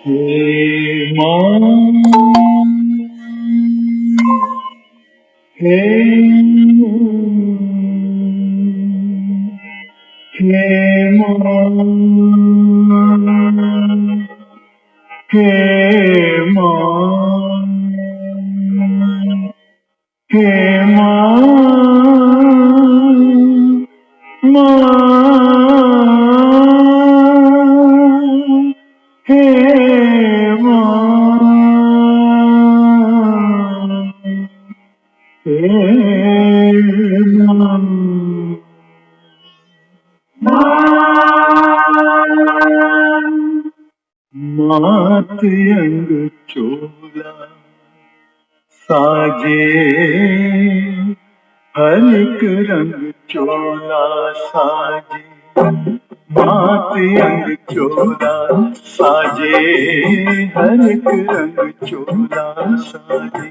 हे माँ, हे माँ, हे माँ, हे माँ, माँ, हे माँ, हे माँ। मात अंग चोला साजे, हर एक रंग चोला साजे। मात अंग चोला साजे, हर एक रंग चोला साजे।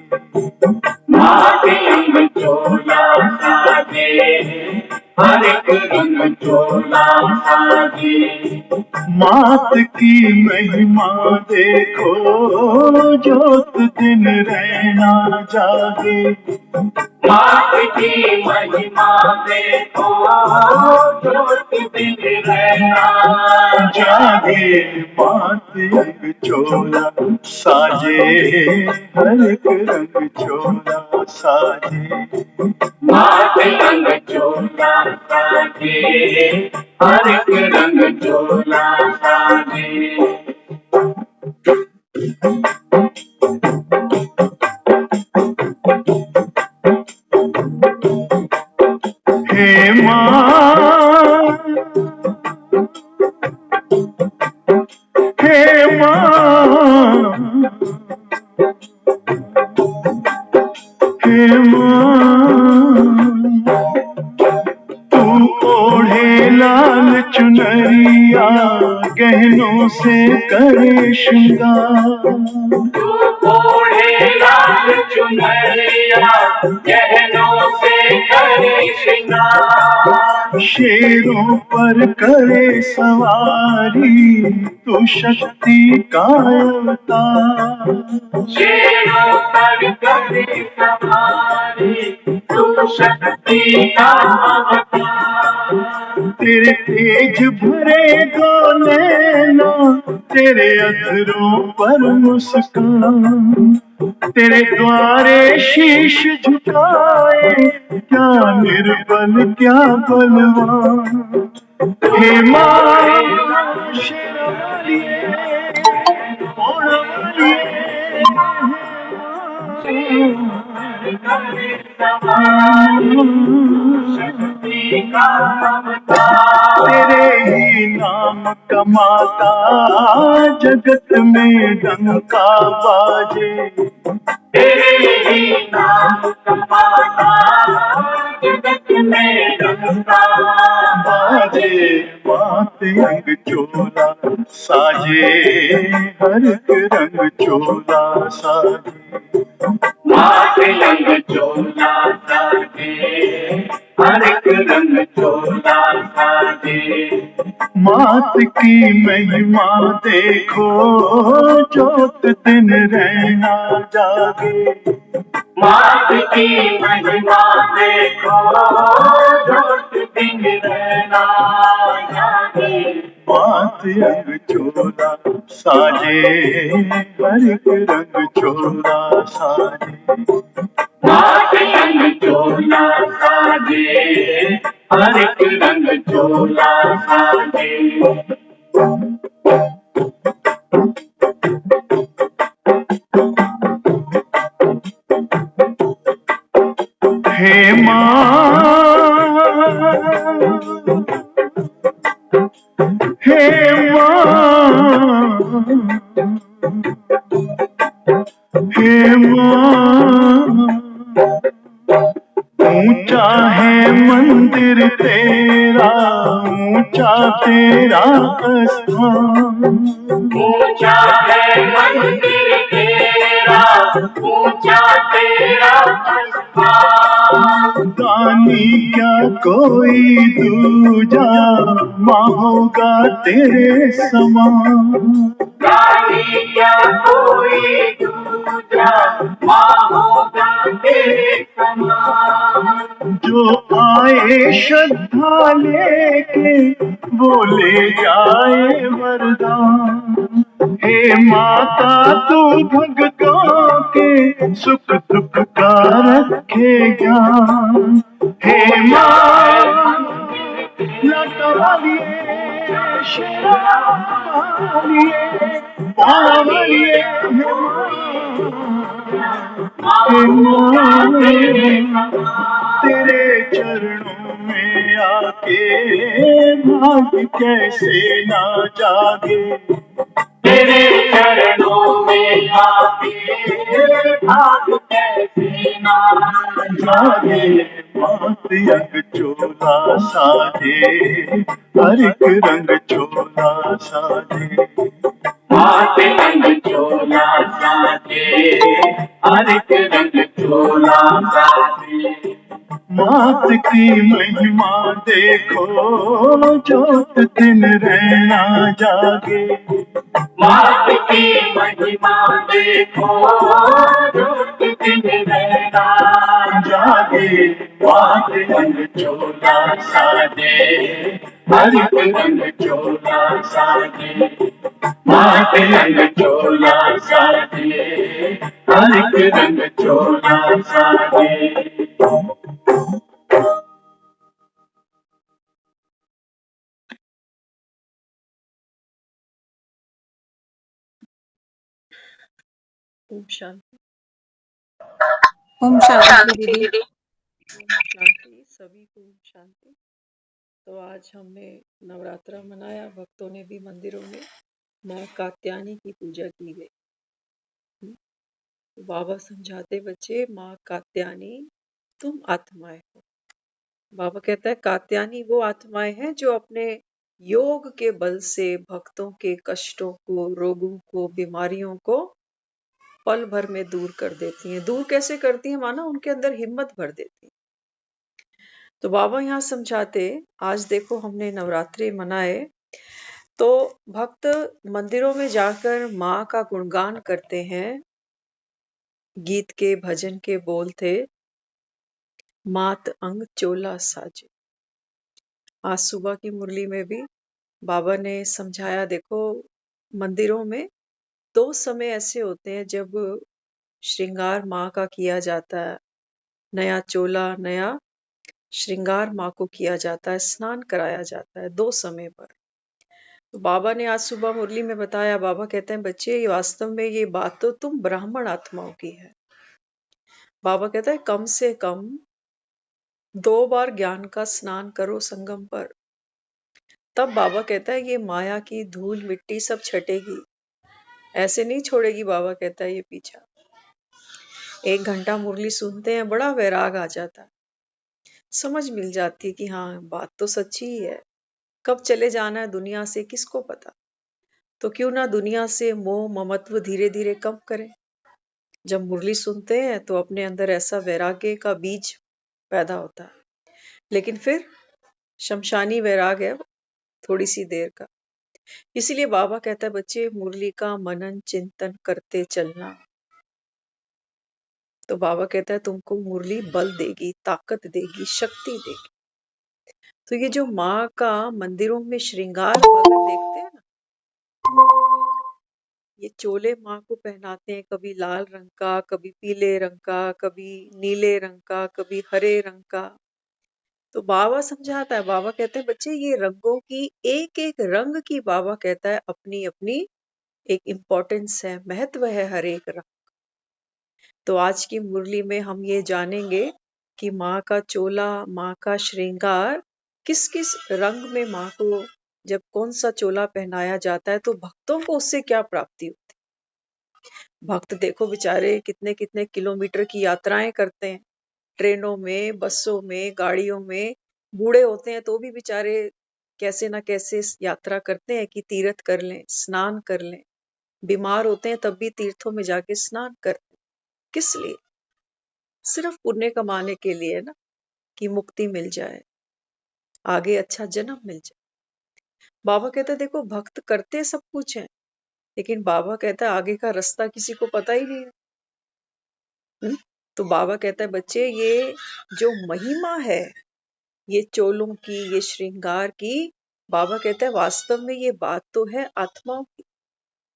मात अंग चोला साजे, हर एक रंग चोला साजे। मात की महिमा देखो, ज्योत दिन रहना जागे। मात की महिमा देखो, ज्योत दिन रहना जागे। मात अंग चोला साजे, हर एक रंग चोला साजे। मात अंग चोला साजे, हर एक रंग चोला साजे। हे माँ, हे माँ, हे माँ, तू ओढ़े लाल चुनरिया, गहनों से करे श्रृंगार। तू ओढ़े लाल चुनरिया, गहनों से करे श्रृंगार। शेरों पर करे सवारी, तू शक्ति का अवतार। शेरों पर करे सवारी, तू शक्ति का अवतार। तेरे तेज भरे दो नैना, तेरे अधरों पर मुस्कान। तेरे द्वारे शीश झुकाए, क्या निर्बल क्या बलवान। हे माँ शेरावाली, मोड़वाली, तेरे ही नाम कमाता जगत में डंका बाजे। तेरे ही नाम कमाता जगत में डंका बाजे। मात अंग चोला साजे, हर एक रंग चोला साजे। मात अंग चोला साजे, हर एक रंग चोला साजे। मात की महिमा देखो, ज्योत दिन रहना जागे। मात की महिमा देखो, ज्योत दिन रहना जागे। मात अंग चोला साजे, हर एक रंग चोला साजे। मात अंग चोला साजे, हर एक रंग चोला साजे। हे माँ, हे माँ, हे माँ, ऊंचा है मंदिर तेरा, ऊंचा तेरा स्थान। ऊंचा है मंदिर तेरा, ऊंचा तेरा स्थान। दानी क्या कोई दूजा, माँ होगा तेरे समान। दानी क्या कोई दूजा माँ होगा तेरे समान। जो आए श्रद्धा लेके वो ले जाए वरदान। हे माता तू भक्तों के सुख दुख का रखे ज्ञान। हे माँ लता वालिए शेरा वालिए तारा वालिए हे माँ तेरे चरणों में आके भाग्य कैसे ना जागे। तेरे चरणों में आके भाग्य कैसे ना जागे। मात यंग चोला साजे हर एक रंग चोला साजे। मात यंग चोला साजे हर एक रंग चोला साजे। मात की महिमा देखो ज्योत दिन रहना जागे। मात की महिमा देखो ज्योत दिन रहना जागे। मात रंग चोला साजे हर एक रंग चोला साजे। मात रंग चोला साजे हर एक रंग चोला साजे। ओम शांति। ओम शांति दीदी। ओम शांति, सभी को ओम शांति। तो आज हमने नवरात्रा मनाया, भक्तों ने भी मंदिरों में माँ कात्यायनी की पूजा की गई। तो बाबा समझाते बच्चे, माँ कात्यायनी तुम आत्माएं हो। बाबा कहता है कात्यायनी वो आत्माएं हैं जो अपने योग के बल से भक्तों के कष्टों को, रोगों को, बीमारियों को पल भर में दूर कर देती हैं। दूर कैसे करती हैं? माना उनके अंदर हिम्मत भर देती हैं। तो बाबा यहाँ समझाते, आज देखो हमने नवरात्रि मनाए तो भक्त मंदिरों में जाकर माँ का गुणगान करते हैं। गीत के, भजन के बोल थे, मात अंग चोला साजे। आज सुबह की मुरली में भी बाबा ने समझाया, देखो मंदिरों में 2 समय ऐसे होते हैं जब श्रृंगार माँ का किया जाता है। नया चोला, नया श्रृंगार माँ को किया जाता है, स्नान कराया जाता है 2 समय पर। तो बाबा ने आज सुबह मुरली में बताया, बाबा कहते हैं बच्चे ये वास्तव में ये बात तो तुम ब्राह्मण आत्माओं की है। बाबा कहता है कम से कम 2 बार ज्ञान का स्नान करो संगम पर, तब बाबा कहता है ये माया की धूल मिट्टी सब छटेगी, ऐसे नहीं छोड़ेगी। बाबा कहता है ये पीछा 1 घंटा मुरली सुनते हैं, बड़ा वैराग आ जाता है, समझ मिल जाती है कि हाँ बात तो सच्ची ही है। कब चले जाना है दुनिया से किसको पता। तो क्यों ना दुनिया से मोह ममत्व धीरे धीरे कम करें। जब मुरली सुनते हैं तो अपने अंदर ऐसा वैराग्य का बीज पैदा होता है, लेकिन फिर शमशानी वैराग है, थोड़ी सी देर का। इसीलिए बाबा कहता है बच्चे मुरली का मनन चिंतन करते चलना। तो बाबा कहता है तुमको मुरली बल देगी, ताकत देगी, शक्ति देगी। तो ये जो माँ का मंदिरों में श्रृंगार अगर देखते हैं ना, ये चोले माँ को पहनाते हैं, कभी लाल रंग का, कभी पीले रंग का, कभी नीले रंग का, कभी हरे रंग का। तो बाबा समझाता है, बाबा कहते हैं बच्चे ये रंगों की एक एक रंग की बाबा कहता है अपनी अपनी एक इम्पोर्टेंस है, महत्व है हर एक रंग। तो आज की मुरली में हम ये जानेंगे कि माँ का चोला, माँ का श्रृंगार किस किस रंग में माँ को जब कौन सा चोला पहनाया जाता है तो भक्तों को उससे क्या प्राप्ति होती है। भक्त देखो बेचारे कितने कितने किलोमीटर की यात्राएं करते हैं, ट्रेनों में, बसों में, गाड़ियों में। बूढ़े होते हैं तो भी बेचारे कैसे ना कैसे यात्रा करते हैं कि तीर्थ कर लें, स्नान कर लें। बीमार होते हैं तब भी तीर्थों में जाके स्नान करते हैं। किस लिए? सिर्फ पुण्य कमाने के लिए ना, कि मुक्ति मिल जाए, आगे अच्छा जन्म मिल जाए। बाबा कहते देखो भक्त करते सब कुछ है, लेकिन बाबा कहता है आगे का रास्ता किसी को पता ही नहीं है। तो बाबा कहता है बच्चे, ये जो महिमा है, ये चोलों की, ये श्रृंगार की, बाबा कहता है वास्तव में ये बात तो है आत्माओं की।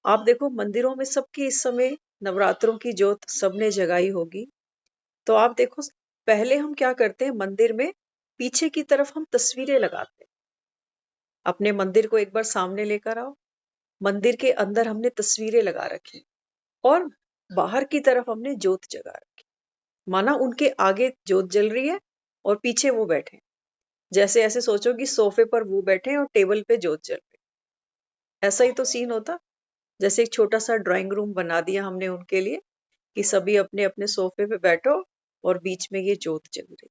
आप देखो मंदिरों में सबकी इस समय नवरात्रों की जोत सबने जगाई होगी। तो आप देखो, पहले हम क्या करते हैं, मंदिर में पीछे की तरफ हम तस्वीरें लगाते हैं। अपने मंदिर को एक बार सामने लेकर आओ, मंदिर के अंदर हमने तस्वीरें लगा रखी और बाहर की तरफ हमने जोत जगा रखी। माना उनके आगे जोत जल रही है और पीछे वो बैठे हैं। जैसे ऐसे सोचो कि सोफे पर वो बैठे हैं और टेबल पे जोत जल रही है। ऐसा ही तो सीन होता। जैसे एक छोटा सा ड्राइंग रूम बना दिया हमने उनके लिए कि सभी अपने अपने सोफे पे बैठो और बीच में ये जोत जल रही।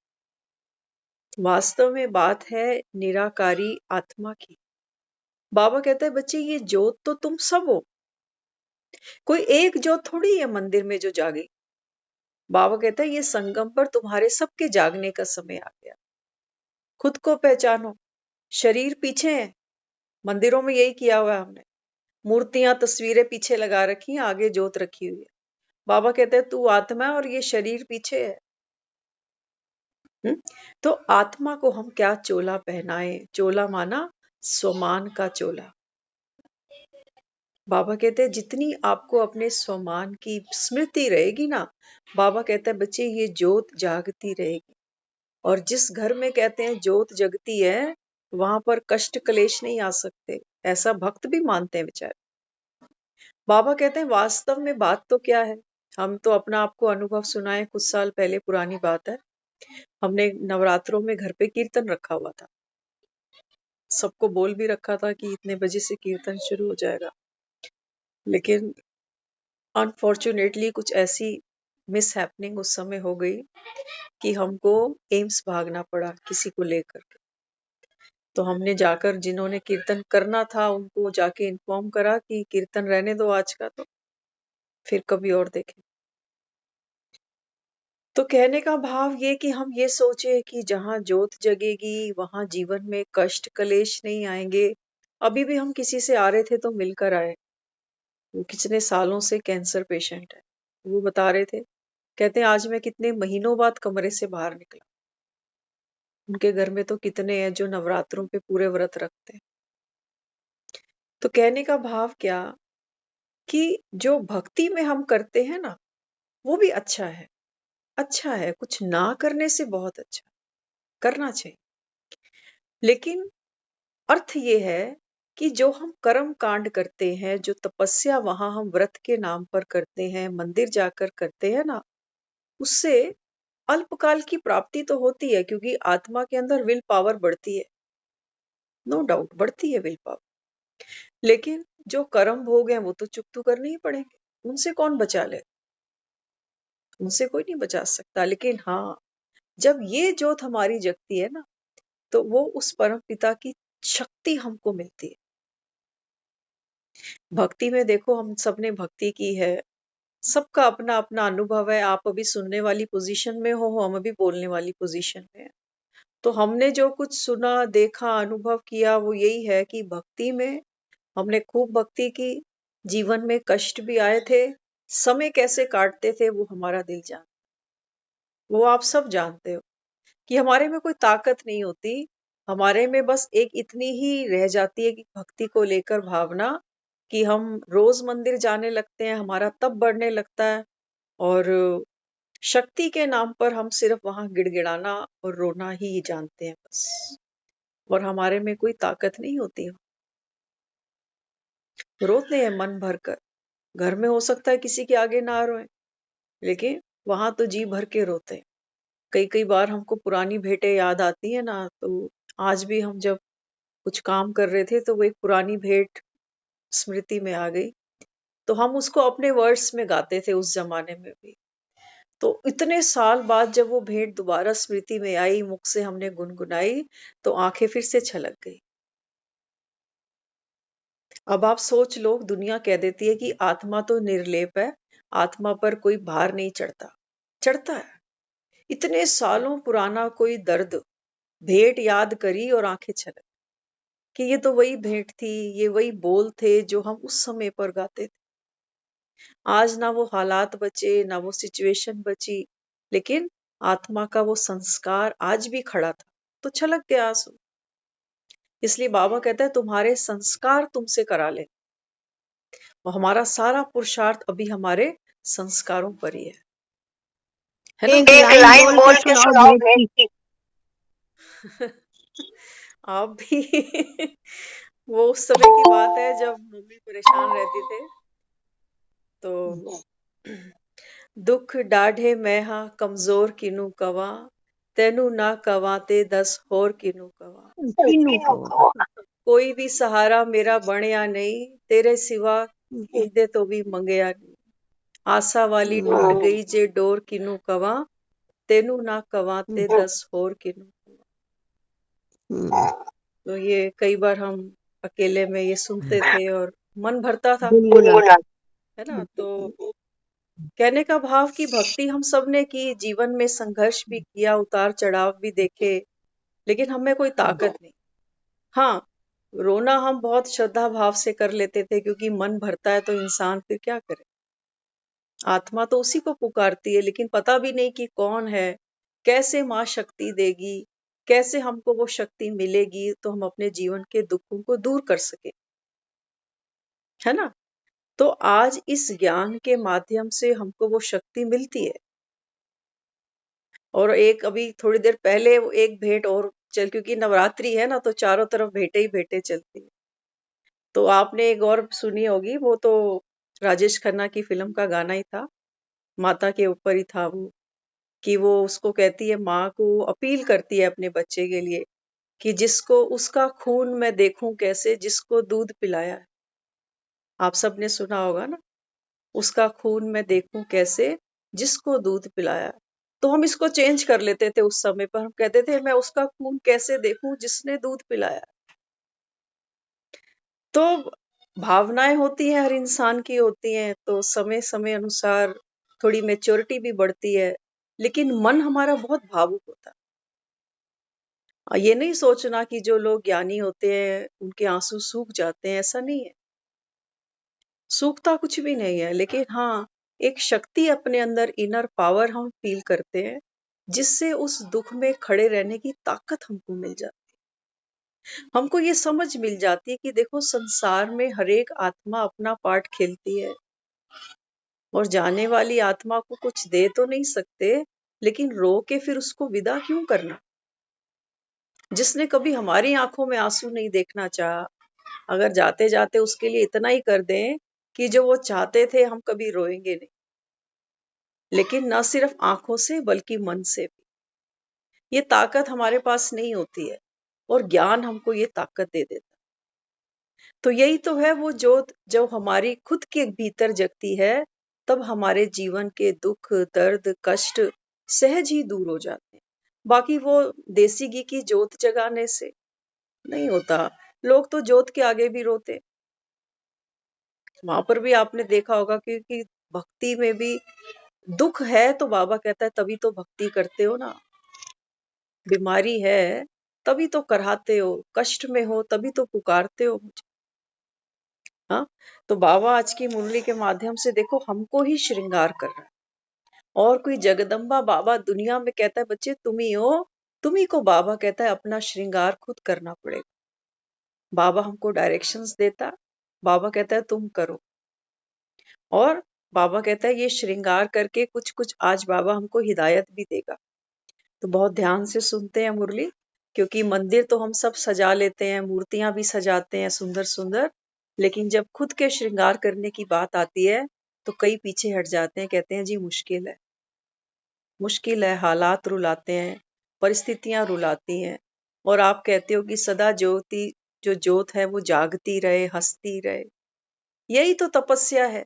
वास्तव में बात है निराकारी आत्मा की। बाबा कहते हैं बच्चे, ये जोत तो तुम सब हो, कोई एक जोत थोड़ी है मंदिर में जो जागी। बाबा कहता है ये संगम पर तुम्हारे सबके जागने का समय आ गया। खुद को पहचानो। शरीर पीछे है, मंदिरों में यही किया हुआ है हमने। मूर्तियां, तस्वीरें पीछे लगा रखी हैं, आगे जोत रखी हुई है। बाबा कहते हैं तू आत्मा है और ये शरीर पीछे है। तो आत्मा को हम क्या चोला पहनाए? चोला माना स्वमान का चोला। बाबा कहते हैं जितनी आपको अपने स्वमान की स्मृति रहेगी ना, बाबा कहता है बच्चे ये जोत जागती रहेगी। और जिस घर में कहते हैं जोत जगती है, वहां पर कष्ट क्लेश नहीं आ सकते, ऐसा भक्त भी मानते हैं बेचारे। बाबा कहते हैं वास्तव में बात तो क्या है, हम तो अपना आपको अनुभव सुनाए। कुछ साल पहले पुरानी बात है, हमने नवरात्रों में घर पे कीर्तन रखा हुआ था। सबको बोल भी रखा था कि इतने बजे से कीर्तन शुरू हो जाएगा, लेकिन अनफॉर्चुनेटली कुछ ऐसी मिस हैपनिंग उस समय हो गई कि हमको एम्स भागना पड़ा किसी को लेकर के। तो हमने जाकर जिन्होंने कीर्तन करना था उनको जाके इन्फॉर्म करा कि कीर्तन रहने दो आज का, तो फिर कभी और देखें। तो कहने का भाव ये कि हम ये सोचे कि जहां जोत जगेगी वहां जीवन में कष्ट कलेश नहीं आएंगे। अभी भी हम किसी से आ रहे थे तो मिलकर आए, वो कितने सालों से कैंसर पेशेंट है। वो बता रहे थे, कहते हैं आज मैं कितने महीनों बाद कमरे से बाहर निकला। उनके घर में तो कितने हैं जो नवरात्रों पे पूरे व्रत रखते हैं। तो कहने का भाव क्या कि जो भक्ति में हम करते हैं ना, वो भी अच्छा है। अच्छा है, कुछ ना करने से बहुत अच्छा, करना चाहिए। लेकिन अर्थ ये है कि जो हम कर्म कांड करते हैं, जो तपस्या वहां हम व्रत के नाम पर करते हैं, मंदिर जाकर करते हैं ना, उससे अल्पकाल की प्राप्ति तो होती है, क्योंकि आत्मा के अंदर विल पावर बढ़ती है, नो डाउट बढ़ती है विल पावर। लेकिन जो कर्म भोग हैं वो तो चुप तो करने ही पड़ेंगे, उनसे कौन बचा ले, उनसे कोई नहीं बचा सकता। लेकिन हाँ, जब ये जोत हमारी जगती है ना, तो वो उस परम पिता की शक्ति हमको मिलती है। भक्ति में देखो, हम सबने भक्ति की है, सबका अपना अपना अनुभव है। आप अभी सुनने वाली पोजीशन में हो, हम अभी बोलने वाली पोजीशन में है। तो हमने जो कुछ सुना, देखा, अनुभव किया, वो यही है कि भक्ति में हमने खूब भक्ति की, जीवन में कष्ट भी आए थे, समय कैसे काटते थे वो हमारा दिल जान, वो आप सब जानते हो कि हमारे में कोई ताकत नहीं होती। हमारे में बस एक इतनी ही रह जाती है कि भक्ति को लेकर भावना, कि हम रोज मंदिर जाने लगते हैं, हमारा तप बढ़ने लगता है और शक्ति के नाम पर हम सिर्फ वहां गिड़गिड़ाना और रोना ही जानते हैं बस। और हमारे में कोई ताकत नहीं होती, रोते हैं मन भर कर। घर में हो सकता है किसी के आगे ना रोए, लेकिन वहां तो जी भर के रोते हैं। कई कई बार हमको पुरानी भेंटें याद आती है ना, तो आज भी हम जब कुछ काम कर रहे थे तो वो एक पुरानी भेंट स्मृति में आ गई, तो हम उसको अपने वर्ड्स में गाते थे उस जमाने में भी। तो इतने साल बाद जब वो भेंट दोबारा स्मृति में आई, मुख से हमने गुनगुनाई, तो आंखें फिर से छलक गई। अब आप सोच लो, दुनिया कह देती है कि आत्मा तो निर्लेप है, आत्मा पर कोई भार नहीं चढ़ता। चढ़ता है, इतने सालों पुराना कोई दर्द, भेंट याद करी और आंखें छलक। कि ये तो वही भेंट थी, ये वही बोल थे जो हम उस समय पर गाते थे। आज ना वो हालात बचे, ना वो सिचुएशन बची, लेकिन आत्मा का वो संस्कार आज भी खड़ा था, तो छलक गया आंसू। इसलिए बाबा कहता है तुम्हारे संस्कार तुमसे करा ले, और हमारा सारा पुरुषार्थ अभी हमारे संस्कारों पर ही है ना। एक एक लाइन लाइन बोल के बोल के सुनाओ सुनाओ भेंट भेंट की। की। आप भी वो उस समय की बात है जब मम्मी परेशान रहती थे, तो दुख डाढ़े मैं हाँ कमजोर किनू कवा, तेनू ना कवाते 10 होर किनू कवा। तीनों को। कोई भी सहारा मेरा बणया नहीं, तेरे सिवा किदे तो भी मंगया नहीं। आशा वाली टूट गई जे डोर किनू कवा, तेनू ना कवाते 10 होर किनू कवा। तो ये कई बार हम अकेले में ये सुनते थे और मन भरता था, गुनगुना। है ना। तो कहने का भाव कि भक्ति हम सब ने की, जीवन में संघर्ष भी किया, उतार चढ़ाव भी देखे, लेकिन हमें कोई ताकत नहीं। हाँ, रोना हम बहुत श्रद्धा भाव से कर लेते थे, क्योंकि मन भरता है तो इंसान फिर क्या करे। आत्मा तो उसी को पुकारती है, लेकिन पता भी नहीं कि कौन है, कैसे माँ शक्ति देगी, कैसे हमको वो शक्ति मिलेगी तो हम अपने जीवन के दुखों को दूर कर सके, है ना। तो आज इस ज्ञान के माध्यम से हमको वो शक्ति मिलती है। और एक अभी थोड़ी देर पहले वो एक भेंट और चल, क्योंकि नवरात्रि है ना, तो चारों तरफ भेंटे ही भेंटे चलती है। तो आपने एक और सुनी होगी, वो तो राजेश खन्ना की फिल्म का गाना ही था, माता के ऊपर ही था वो, कि वो उसको कहती है, माँ को अपील करती है अपने बच्चे के लिए कि जिसको उसका खून मैं देखूं कैसे, जिसको दूध पिलाया है। आप सबने सुना होगा ना, उसका खून मैं देखूं कैसे, जिसको दूध पिलाया है। तो हम इसको चेंज कर लेते थे, उस समय पर हम कहते थे मैं उसका खून कैसे देखूं जिसने दूध पिलाया है। तो भावनाएं होती हैं, हर इंसान की होती हैं, तो समय समय अनुसार थोड़ी मेच्योरिटी भी बढ़ती है, लेकिन मन हमारा बहुत भावुक होता है। ये नहीं सोचना कि जो लोग ज्ञानी होते हैं उनके आंसू सूख जाते हैं, ऐसा नहीं है। सूखता कुछ भी नहीं है, लेकिन हाँ, एक शक्ति अपने अंदर, इनर पावर हम फील करते हैं, जिससे उस दुख में खड़े रहने की ताकत हमको मिल जाती है। हमको ये समझ मिल जाती है कि देखो, संसार में हर एक आत्मा अपना पार्ट खेलती है, और जाने वाली आत्मा को कुछ दे तो नहीं सकते, लेकिन रो के फिर उसको विदा क्यों करना। जिसने कभी हमारी आंखों में आंसू नहीं देखना चाहा, अगर जाते जाते उसके लिए इतना ही कर दें कि जो वो चाहते थे हम कभी रोएंगे नहीं, लेकिन न सिर्फ आंखों से बल्कि मन से भी। ये ताकत हमारे पास नहीं होती है, और ज्ञान हमको ये ताकत दे देता। तो यही तो है वो जोत जो हमारी खुद के भीतर जगती है, तब हमारे जीवन के दुख, दर्द, कष्ट सहज ही दूर हो जाते हैं। बाकी वो देसी घी की जोत जगाने से नहीं होता। लोग तो जोत के आगे भी रोते। वहां पर भी आपने देखा होगा, क्योंकि भक्ति में भी दुख है, तो बाबा कहता है तभी तो भक्ति करते हो ना। बीमारी है तभी तो कराते हो, कष्ट में हो तभी तो पुकारते हो मुझे। हाँ, तो बाबा आज की मुरली के माध्यम से देखो हमको ही श्रृंगार कर रहा है। और कोई जगदम्बा बाबा दुनिया में कहता है बच्चे तुम ही हो, तुम्ही को बाबा कहता है अपना श्रृंगार खुद करना पड़ेगा। बाबा हमको डायरेक्शंस देता, बाबा कहता है तुम करो। और बाबा कहता है ये श्रृंगार करके कुछ कुछ आज बाबा हमको हिदायत भी देगा। तो बहुत ध्यान से सुनते हैं मुरली, क्योंकि मंदिर तो हम सब सजा लेते हैं, मूर्तियां भी सजाते हैं सुंदर सुंदर, लेकिन जब खुद के श्रृंगार करने की बात आती है तो कई पीछे हट जाते हैं, कहते हैं जी मुश्किल है, मुश्किल है, हालात रुलाते हैं, परिस्थितियां रुलाती हैं। और आप कहते हो कि सदा ज्योति, जो ज्योत है वो जागती रहे, हंसती रहे। यही तो तपस्या है,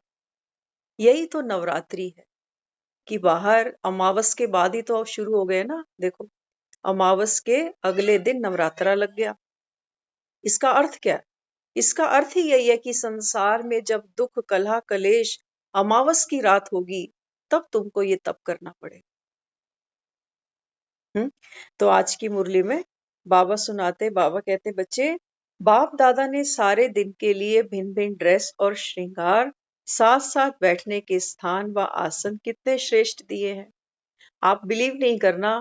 यही तो नवरात्रि है, कि बाहर अमावस के बाद ही तो अब शुरू हो गए ना। देखो, अमावस के अगले दिन नवरात्रा लग गया। इसका अर्थ क्या है? इसका अर्थ ही यही है कि संसार में जब दुख, कलह, कलेश, अमावस की रात होगी, तब तुमको ये तप करना पड़ेगा। तो आज की मुरली में बाबा सुनाते, बाबा कहते बच्चे बाप दादा ने सारे दिन के लिए भिन्न भिन्न ड्रेस और श्रृंगार, साथ साथ बैठने के स्थान व आसन कितने श्रेष्ठ दिए हैं। आप बिलीव नहीं करना,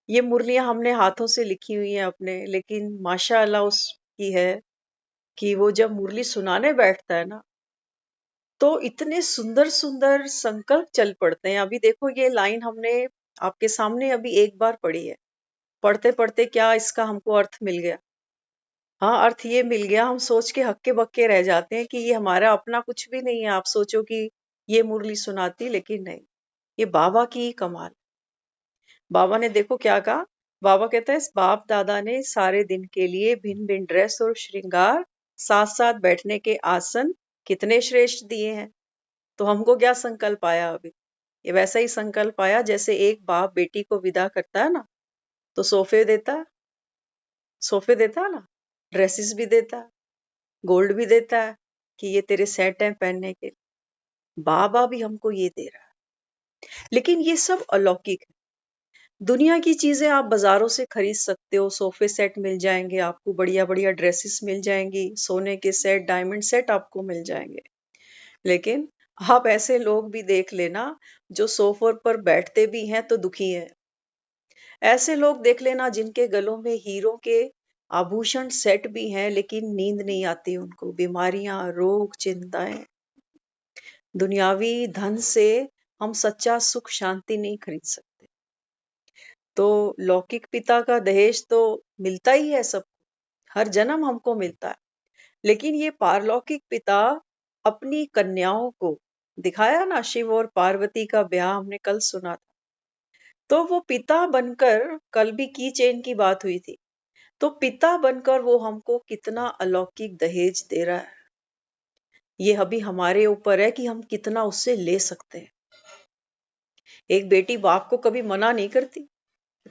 ये मुरलियां हमने हाथों से लिखी हुई हैं अपने, लेकिन माशाअल्लाह उसकी है कि वो जब मुरली सुनाने बैठता है ना, तो इतने सुंदर सुंदर संकल्प चल पड़ते हैं। अभी देखो ये लाइन हमने आपके सामने अभी एक बार पढ़ी है। पढ़ते पढ़ते क्या इसका हमको अर्थ मिल गया? हाँ, अर्थ ये मिल गया, हम सोच के हक्के-बक्के रह जाते हैं कि ये हमारा अपना कुछ भी नहीं है। आप सोचो कि ये मुरली सुनाती, लेकिन नहीं, ये बाबा की ही कमाल। बाबा ने देखो क्या कहा, बाबा कहता है बाप दादा ने सारे दिन के लिए भिन्न भिन्न ड्रेस और श्रृंगार, साथ साथ बैठने के आसन कितने श्रेष्ठ दिए हैं। तो हमको क्या संकल्प आया अभी? ये वैसा ही संकल्प आया जैसे एक बाप बेटी को विदा करता है ना, तो सोफे देता है ना, ड्रेसेस भी देता है, गोल्ड भी देता है कि ये तेरे सेट हैं पहनने के। बाबा भी हमको ये दे रहा है, लेकिन ये सब अलौकिक है। दुनिया की चीजें आप बाजारों से खरीद सकते हो, सोफे सेट मिल जाएंगे आपको, बढ़िया बढ़िया ड्रेसेस मिल जाएंगी, सोने के सेट, डायमंड सेट आपको मिल जाएंगे। लेकिन आप ऐसे लोग भी देख लेना जो सोफे पर बैठते भी हैं तो दुखी हैं। ऐसे लोग देख लेना जिनके गलों में हीरों के आभूषण सेट भी हैं, लेकिन नींद नहीं आती उनको, बीमारियां, रोग, चिंताएं। दुनियावी धन से हम सच्चा सुख शांति नहीं खरीद सकते। तो लौकिक पिता का दहेज तो मिलता ही है सबको, हर जन्म हमको मिलता है। लेकिन ये पारलौकिक पिता अपनी कन्याओं को दिखाया ना, शिव और पार्वती का ब्याह हमने कल सुना था। तो वो पिता बनकर, कल भी की चेन की बात हुई थी, तो पिता बनकर वो हमको कितना अलौकिक दहेज दे रहा है। ये अभी हमारे ऊपर है कि हम कितना उससे ले सकते हैं। एक बेटी बाप को कभी मना नहीं करती,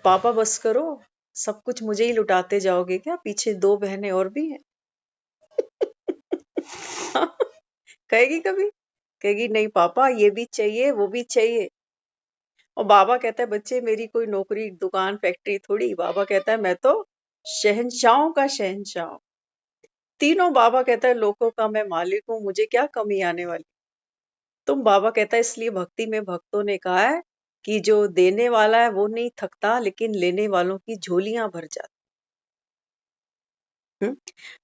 पापा बस करो, सब कुछ मुझे ही लुटाते जाओगे क्या? पीछे 2 बहनें और भी हैं। कहेगी कभी? कहेगी नहीं पापा, ये भी चाहिए, वो भी चाहिए। और बाबा कहता है बच्चे मेरी कोई नौकरी, दुकान, फैक्ट्री थोड़ी। बाबा कहता है मैं तो शहंशाहों का शहंशाह हूं। तीनों बाबा कहता है लोगों का मैं मालिक हूँ, मुझे क्या कमी आने वाली। तुम बाबा कहता है इसलिए भक्ति में भक्तों ने कहा है कि जो देने वाला है वो नहीं थकता, लेकिन लेने वालों की झोलियां भर जाती।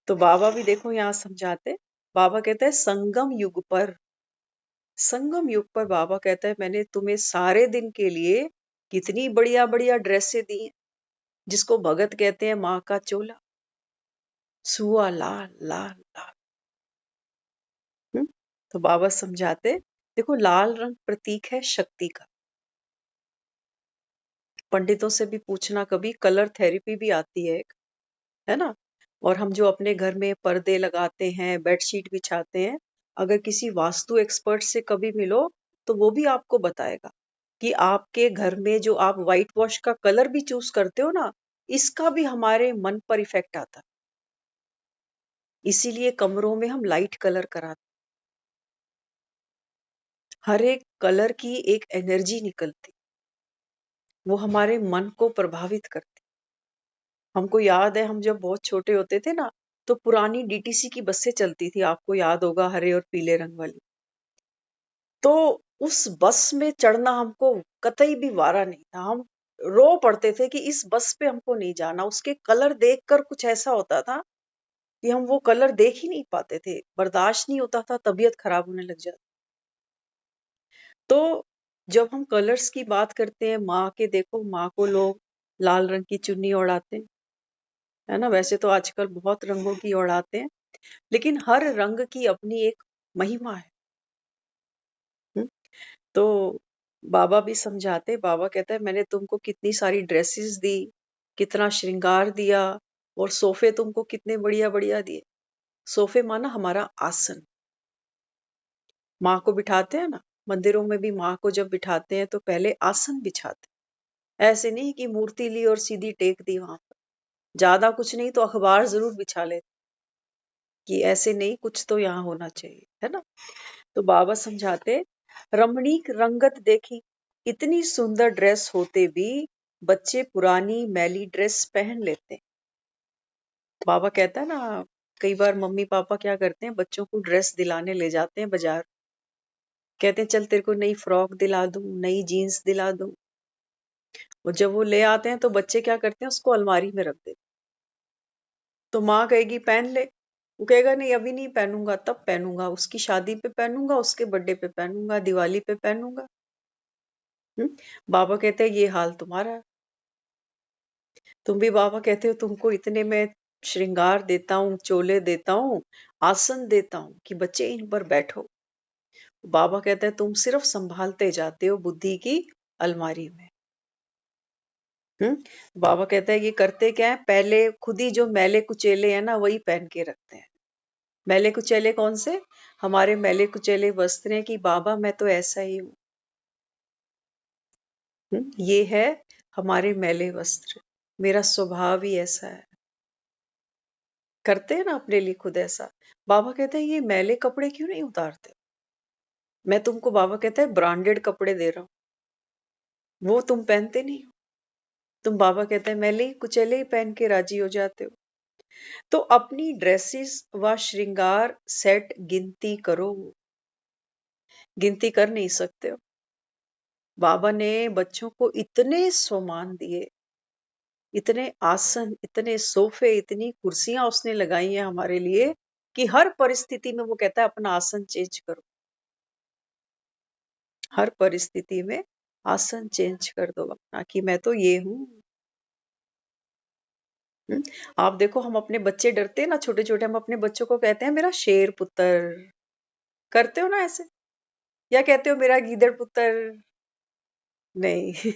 तो बाबा भी देखो यहाँ समझाते, बाबा कहता है संगम युग पर बाबा कहता है मैंने तुम्हें सारे दिन के लिए कितनी बढ़िया बढ़िया ड्रेसें दी हैं, जिसको भगत कहते हैं माँ का चोला, सुआ लाल लाल लाल। हम्म? तो बाबा समझाते, देखो लाल रंग प्रतीक है शक्ति का। पंडितों से भी पूछना कभी, कलर थेरेपी भी आती है एक, है ना। और हम जो अपने घर में पर्दे लगाते हैं, बेडशीट बिछाते हैं, अगर किसी वास्तु एक्सपर्ट से कभी मिलो तो वो भी आपको बताएगा कि आपके घर में जो आप व्हाइट वॉश का कलर भी चूज करते हो ना, इसका भी हमारे मन पर इफेक्ट आता है। इसीलिए कमरों में हम लाइट कलर कराते हैं। हर एक कलर की एक एनर्जी निकलती, वो हमारे मन को प्रभावित करती। हमको याद है हम जब बहुत छोटे होते थे ना, तो पुरानी डीटीसी की बसें चलती थी, आपको याद होगा, हरे और पीले रंग वाली। तो उस बस में चढ़ना हमको कतई भी वारा नहीं था। हम रो पड़ते थे कि इस बस पे हमको नहीं जाना। उसके कलर देखकर कुछ ऐसा होता था कि हम वो कलर देख ही नहीं पाते थे, बर्दाश्त नहीं होता था, तबीयत खराब होने लग जाती। तो जब हम कलर्स की बात करते हैं, माँ के देखो, माँ को लोग लाल रंग की चुन्नी ओढ़ाते हैं, है ना। वैसे तो आजकल बहुत रंगों की ओढ़ाते हैं, लेकिन हर रंग की अपनी एक महिमा है। हम्म? तो बाबा भी समझाते, बाबा कहता है मैंने तुमको कितनी सारी ड्रेसेस दी, कितना श्रृंगार दिया, और सोफे तुमको कितने बढ़िया बढ़िया दिए। सोफे माना हमारा आसन। माँ को बिठाते हैं ना, मंदिरों में भी माँ को जब बिठाते हैं तो पहले आसन बिछाते हैं। ऐसे नहीं कि मूर्ति ली और सीधी टेक दी वहां पर। ज्यादा कुछ नहीं तो अखबार जरूर बिछा लेते कि ऐसे नहीं, कुछ तो यहाँ होना चाहिए, है ना। तो बाबा समझाते, रमणीक रंगत देखी, इतनी सुंदर ड्रेस होते भी बच्चे पुरानी मैली ड्रेस पहन लेते। बाबा कहता है ना, कई बार मम्मी पापा क्या करते हैं, बच्चों को ड्रेस दिलाने ले जाते हैं बाजार। कहते हैं चल तेरे को नई फ्रॉक दिला दूं, नई जीन्स दिला दूं। और जब वो ले आते हैं तो बच्चे क्या करते हैं, उसको अलमारी में रख देते हैं। तो माँ कहेगी पहन ले, वो कहेगा नहीं अभी नहीं पहनूंगा, तब पहनूंगा, उसकी शादी पे पहनूंगा, उसके बर्थडे पे पहनूंगा, दिवाली पे पहनूंगा। बाबा कहते हैं ये हाल तुम्हारा है। तुम भी बाबा कहते हो तुमको इतने मैं श्रृंगार देता हूँ, चोले देता हूँ, आसन देता हूँ कि बच्चे इन पर बैठो। बाबा कहते हैं तुम सिर्फ संभालते जाते हो बुद्धि की अलमारी में। बाबा कहते हैं ये करते क्या है, पहले खुद ही जो मैले कुचेले हैं ना वही पहन के रखते हैं। मैले कुचेले कौन से? हमारे मैले कुचेले वस्त्र हैं कि बाबा मैं तो ऐसा ही हूँ। ये है हमारे मैले वस्त्र, मेरा स्वभाव ही ऐसा है। करते हैं ना अपने लिए खुद ऐसा। बाबा कहते हैं ये मैले कपड़े क्यों नहीं उतारते? मैं तुमको, बाबा कहता है, ब्रांडेड कपड़े दे रहा हूँ, वो तुम पहनते नहीं हो। तुम, बाबा कहते हैं, मैले कुचेले ही पहन के राजी हो जाते हो। तो अपनी ड्रेसेस व श्रृंगार सेट गिनती करो, गिनती कर नहीं सकते हो। बाबा ने बच्चों को इतने सम्मान दिए, इतने आसन, इतने सोफे, इतनी कुर्सियां उसने लगाई हैं हमारे लिए कि हर परिस्थिति में वो कहता है अपना आसन चेंज करो। हर परिस्थिति में आसन चेंज कर दो अपना, कि मैं तो ये हूं। आप देखो, हम अपने बच्चे डरते हैं ना छोटे छोटे, हम अपने बच्चों को कहते हैं मेरा शेर पुत्र। करते हो ना ऐसे? या कहते हो मेरा गीदड़ पुत्र? नहीं।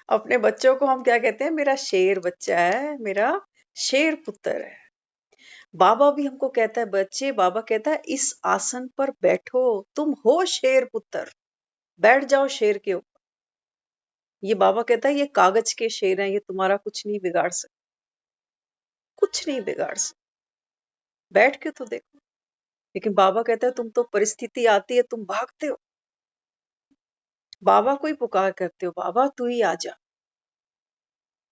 अपने बच्चों को हम क्या कहते हैं? मेरा शेर बच्चा है, मेरा शेर पुत्र है। बाबा भी हमको कहता है बच्चे, बाबा कहता है इस आसन पर बैठो, तुम हो शेर पुत्र, बैठ जाओ शेर के ऊपर। ये बाबा कहता है ये कागज के शेर हैं, ये तुम्हारा कुछ नहीं बिगाड़ सकते, कुछ नहीं बिगाड़ सकते, बैठ के तो देखो। लेकिन बाबा कहता है तुम तो परिस्थिति आती है तुम भागते हो, बाबा को ही पुकार करते हो, बाबा तू ही आ जा।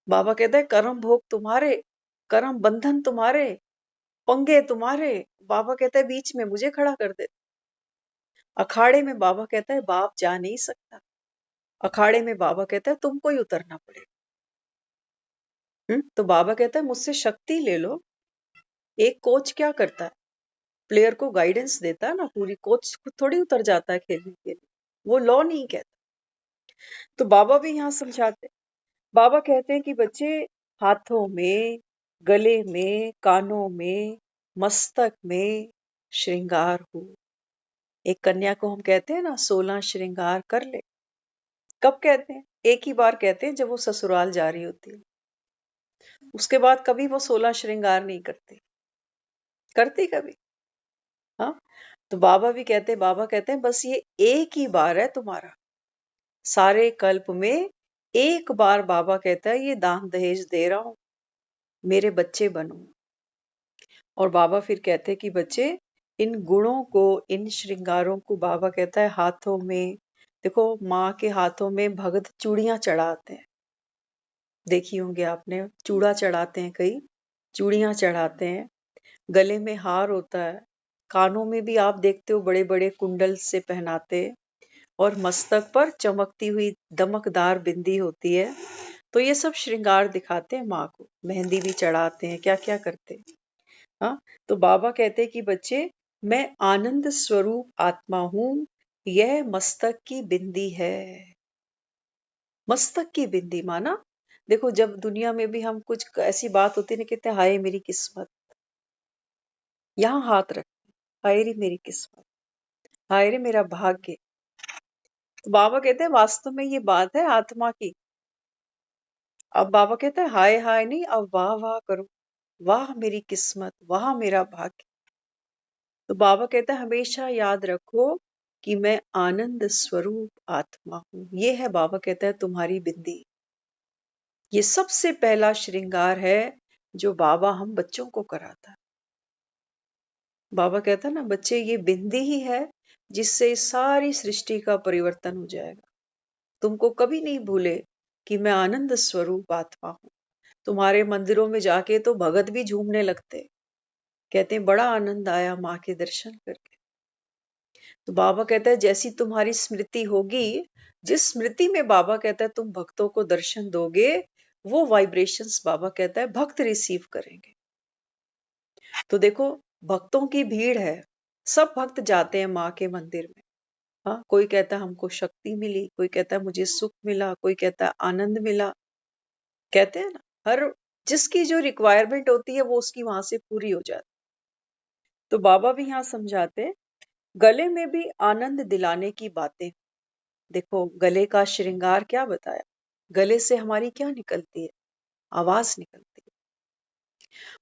बाबा कहता है कर्म भोग तुम्हारे, कर्म बंधन तुम्हारे, पंगे तुम्हारे। बाबा कहता है बीच में मुझे खड़ा कर दे। अखाड़े में बाबा कहता है बाप जा नहीं सकता, अखाड़े में बाबा कहता है तुमको ही उतरना पड़ेगा। तो बाबा कहता है मुझसे शक्ति ले लो। एक कोच क्या करता है, प्लेयर को गाइडेंस देता है ना पूरी, कोच खुद थोड़ी उतर जाता है खेलने के लिए, वो लॉ नहीं कहता। तो बाबा भी यहाँ समझाते, बाबा कहते हैं कि बच्चे हाथों में, गले में, कानों में, मस्तक में श्रृंगार हो। एक कन्या को हम कहते हैं ना 16 श्रृंगार कर ले। कब कहते हैं? एक ही बार कहते हैं जब वो ससुराल जा रही होती है, उसके बाद कभी वो 16 श्रृंगार नहीं करती। करती कभी? हाँ। तो बाबा भी कहते हैं, बाबा कहते हैं बस ये एक ही बार है तुम्हारा, सारे कल्प में एक बार। बाबा कहता है ये दान दहेज दे रहा हूं, मेरे बच्चे बनो। और बाबा फिर कहते हैं कि बच्चे इन गुणों को, इन श्रृंगारों को, बाबा कहता है हाथों में, देखो माँ के हाथों में भगत चूड़ियां चढ़ाते हैं, देखी होंगे आपने, चूड़ा चढ़ाते हैं, कई चूड़ियां चढ़ाते हैं, गले में हार होता है, कानों में भी आप देखते हो बड़े बड़े कुंडल से पहनाते हैं, और मस्तक पर चमकती हुई दमकदार बिंदी होती है। तो ये सब श्रृंगार दिखाते हैं माँ को, मेहंदी भी चढ़ाते हैं, क्या क्या करते हैं। हाँ। तो बाबा कहते हैं कि बच्चे मैं आनंद स्वरूप आत्मा हूं, यह मस्तक की बिंदी है। मस्तक की बिंदी माना, देखो जब दुनिया में भी हम कुछ ऐसी बात होती है ना, कहते हैं हाय मेरी किस्मत, यहाँ हाथ रख, हाय रे मेरी किस्मत, हाय रे मेरा भाग्य। तो बाबा कहते हैं वास्तव में ये बात है आत्मा की। अब बाबा कहते हैं हाय हाय नहीं, अब वाह वाह करो, वाह मेरी किस्मत, वाह मेरा भाग्य। तो बाबा कहता है हमेशा याद रखो कि मैं आनंद स्वरूप आत्मा हूं। ये है, बाबा कहता है, तुम्हारी बिंदी। ये सबसे पहला श्रृंगार है जो बाबा हम बच्चों को कराता है। बाबा कहता है ना बच्चे ये बिंदी ही है जिससे सारी सृष्टि का परिवर्तन हो जाएगा। तुमको कभी नहीं भूले कि मैं आनंद स्वरूप आत्मा हूं। तुम्हारे मंदिरों में जाके तो भगत भी झूमने लगते। कहते हैं बड़ा आनंद आया माँ के दर्शन करके। तो बाबा कहता है जैसी तुम्हारी स्मृति होगी, जिस स्मृति में बाबा कहता है तुम भक्तों को दर्शन दोगे, वो वाइब्रेशंस बाबा कहता है भक्त रिसीव करेंगे। तो देखो, भक्तों की भीड़ है, सब भक्त जाते हैं माँ के मंदिर में। हाँ, कोई कहता है हमको शक्ति मिली, कोई कहता है मुझे सुख मिला, कोई कहता है आनंद मिला। कहते हैं ना, हर जिसकी जो रिक्वायरमेंट होती है वो उसकी वहां से पूरी हो जाती। तो बाबा भी यहाँ समझाते हैं, गले में भी आनंद दिलाने की बातें। देखो, गले का श्रृंगार क्या बताया, गले से हमारी क्या निकलती है, आवाज निकलती है।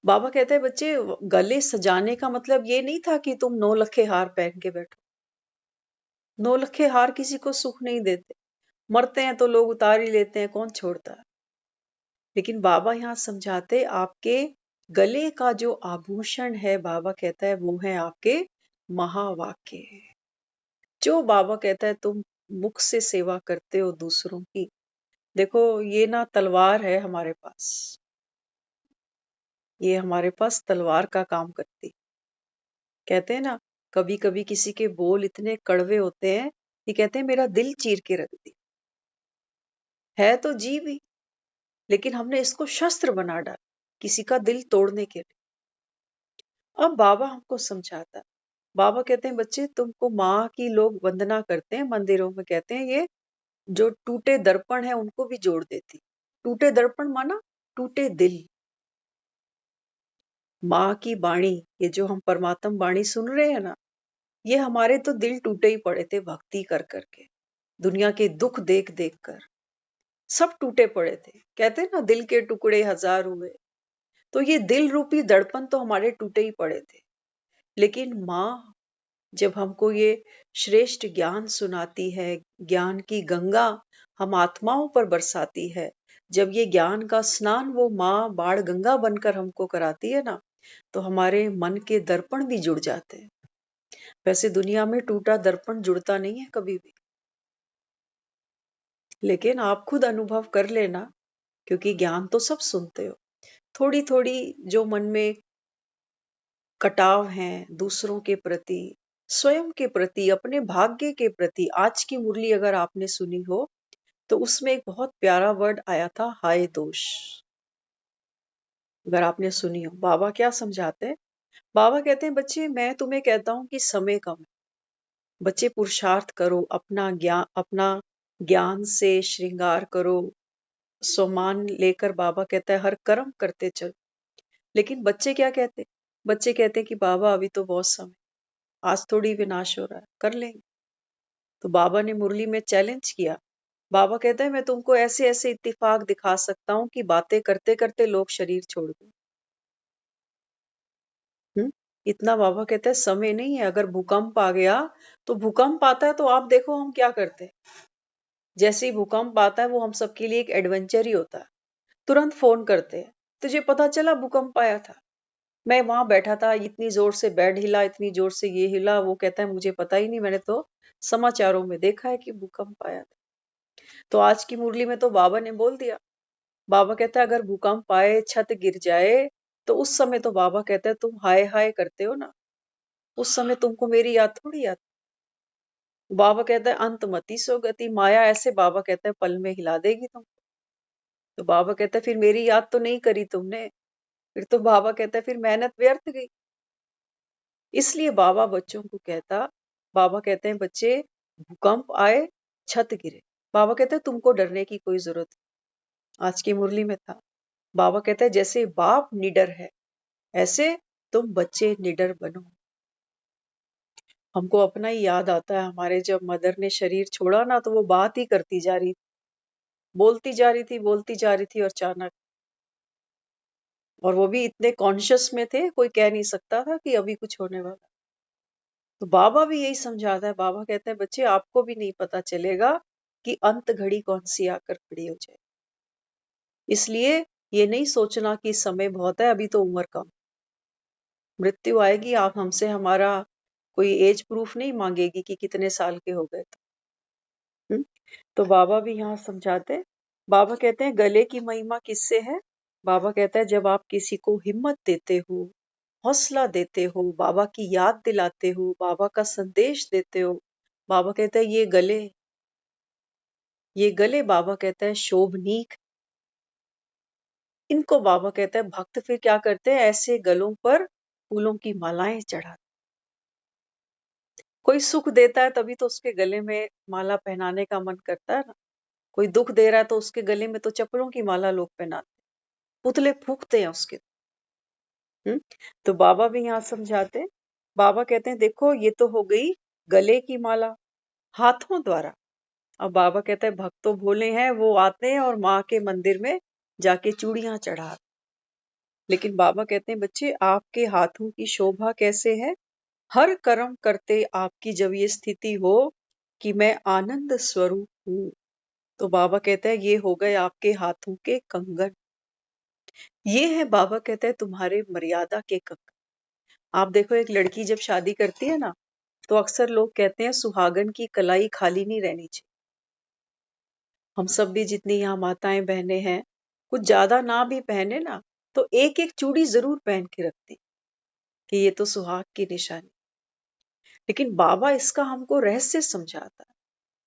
बाबा कहते हैं बच्चे, गले सजाने का मतलब ये नहीं था कि तुम 9 लखे हार पहन के बैठो। 9 लखे हार किसी को सुख नहीं देते, मरते हैं तो लोग उतार ही लेते हैं, कौन छोड़ता है। लेकिन बाबा यहाँ समझाते, आपके गले का जो आभूषण है, बाबा कहता है वो है आपके महावाक्य। जो बाबा कहता है तुम मुख से सेवा करते हो दूसरों की। देखो, ये ना तलवार है हमारे पास, ये हमारे पास तलवार का काम करती। कहते हैं ना, कभी कभी किसी के बोल इतने कड़वे होते हैं कि कहते हैं मेरा दिल चीर के रख दी। है तो जी भी, लेकिन हमने इसको शस्त्र बना डाला किसी का दिल तोड़ने के लिए। अब बाबा हमको समझाता है, बाबा कहते हैं बच्चे, तुमको माँ की लोग वंदना करते हैं मंदिरों में, कहते हैं ये जो टूटे दर्पण है उनको भी जोड़ देती। टूटे दर्पण माना टूटे दिल। माँ की वाणी, ये जो हम परमात्म वाणी सुन रहे हैं ना, ये हमारे तो दिल टूटे ही पड़े थे भक्ति कर करके, दुनिया के दुख देख देख कर सब टूटे पड़े थे। कहते हैं ना, दिल के टुकड़े हजार हुए। तो ये दिल रूपी दर्पण तो हमारे टूटे ही पड़े थे। लेकिन माँ जब हमको ये श्रेष्ठ ज्ञान सुनाती है, ज्ञान की गंगा हम आत्माओं पर बरसाती है, जब ये ज्ञान का स्नान वो माँ बाण गंगा बनकर हमको कराती है ना, तो हमारे मन के दर्पण भी जुड़ जाते हैं। वैसे दुनिया में टूटा दर्पण जुड़ता नहीं है कभी भी, लेकिन आप खुद अनुभव कर लेना, क्योंकि ज्ञान तो सब सुनते हो। थोड़ी थोड़ी जो मन में कटाव हैं दूसरों के प्रति, स्वयं के प्रति, अपने भाग्य के प्रति। आज की मुरली अगर आपने सुनी हो तो उसमें एक बहुत प्यारा वर्ड आया था, हाय दोष। अगर आपने सुनी हो, बाबा क्या समझाते हैं, बाबा कहते हैं बच्चे, मैं तुम्हें कहता हूं कि समय कम है, बच्चे पुरुषार्थ करो, अपना ज्ञान से श्रृंगार करो, सम्मान लेकर बाबा कहता है हर कर्म करते चलो। लेकिन बच्चे क्या कहते, बच्चे कहते हैं कि बाबा अभी तो बहुत समय, आज थोड़ी विनाश हो रहा है, कर लेंगे। तो बाबा ने मुरली में चैलेंज किया। बाबा कहता है मैं तुमको ऐसे ऐसे इत्तेफाक दिखा सकता हूँ कि बातें करते करते लोग शरीर छोड़ दें। इतना बाबा कहता है समय नहीं है। अगर भूकंप आ गया, तो भूकंप आता है तो आप देखो हम क्या करते हैं। जैसे ही भूकंप आता है वो हम सबके लिए एक एडवेंचर ही होता है, तुरंत फोन करते हैं, तुझे पता चला भूकंप आया था, मैं वहां बैठा था, इतनी जोर से बेड हिला, इतनी जोर से ये हिला। वो कहता है मुझे पता ही नहीं, मैंने तो समाचारों में देखा है कि भूकंप आया था। तो आज की मुरली में तो बाबा ने बोल दिया। बाबा कहता है अगर भूकंप आए, छत गिर जाए, तो उस समय तो बाबा कहता है तुम हाय हाय करते हो ना, उस समय तुमको मेरी याद थोड़ी आती। बाबा कहता है अंत मति सो गति, माया ऐसे बाबा कहता है पल में हिला देगी तुम। तो बाबा कहता है फिर मेरी याद तो नहीं करी तुमने, फिर तो बाबा कहता है फिर मेहनत व्यर्थ गई। इसलिए बाबा बच्चों को कहता, बाबा कहते हैं बच्चे, भूकंप आए, छत गिरे, बाबा कहते हैं तुमको डरने की कोई जरूरत नहीं। आज की मुरली में था, बाबा कहता है जैसे बाप निडर है, ऐसे तुम बच्चे निडर बनो। हमको अपना ही याद आता है, हमारे जब मदर ने शरीर छोड़ा ना, तो वो बात ही करती जा रही, बोलती जा रही थी, बोलती जा रही थी, और अचानक, और वो भी इतने कॉन्शियस में थे, कोई कह नहीं सकता था कि अभी कुछ होने वाला। तो बाबा भी यही समझाता है, बाबा कहते हैं बच्चे आपको भी नहीं पता चलेगा कि अंत घड़ी कौन सी आकर खड़ी हो जाए। इसलिए ये नहीं सोचना कि समय बहुत है, अभी तो उम्र कम, मृत्यु आएगी, आप हमसे हमारा कोई एज प्रूफ नहीं मांगेगी कि कितने साल के हो गए। तो बाबा भी यहाँ समझाते, बाबा कहते हैं गले की महिमा किससे है, बाबा कहता है जब आप किसी को हिम्मत देते हो, हौसला देते हो, बाबा की याद दिलाते हो, बाबा का संदेश देते हो, बाबा कहता है ये गले बाबा कहता है शोभनीक। इनको बाबा कहता है भक्त फिर क्या करते हैं, ऐसे गलों पर फूलों की मालाएं चढ़ा। कोई सुख देता है तभी तो उसके गले में माला पहनाने का मन करता है ना। कोई दुख दे रहा है तो उसके गले में तो चप्पलों की माला लोग पहनाते, पुतले फूकते हैं उसके। हम्म। तो बाबा भी यहाँ समझाते हैं। बाबा कहते हैं देखो ये तो हो गई गले की माला हाथों द्वारा। अब बाबा कहता है भक्त तो भोले हैं, वो आते हैं और माँ के मंदिर में जाके चूड़ियां चढ़ाते। लेकिन बाबा कहते हैं बच्चे आपके हाथों की शोभा कैसे है, हर कर्म करते आपकी जब ये स्थिति हो कि मैं आनंद स्वरूप हूँ, तो बाबा कहता है ये हो गए आपके हाथों के कंगन। ये है बाबा कहता है तुम्हारे मर्यादा के कंगन। आप देखो एक लड़की जब शादी करती है ना, तो अक्सर लोग कहते हैं सुहागन की कलाई खाली नहीं रहनी चाहिए। हम सब भी जितनी यहाँ माताएं बहनें हैं, कुछ ज्यादा ना भी पहने ना, तो एक एक चूड़ी जरूर पहन के रखती कि ये तो सुहाग की निशानी। लेकिन बाबा इसका हमको रहस्य समझाता है।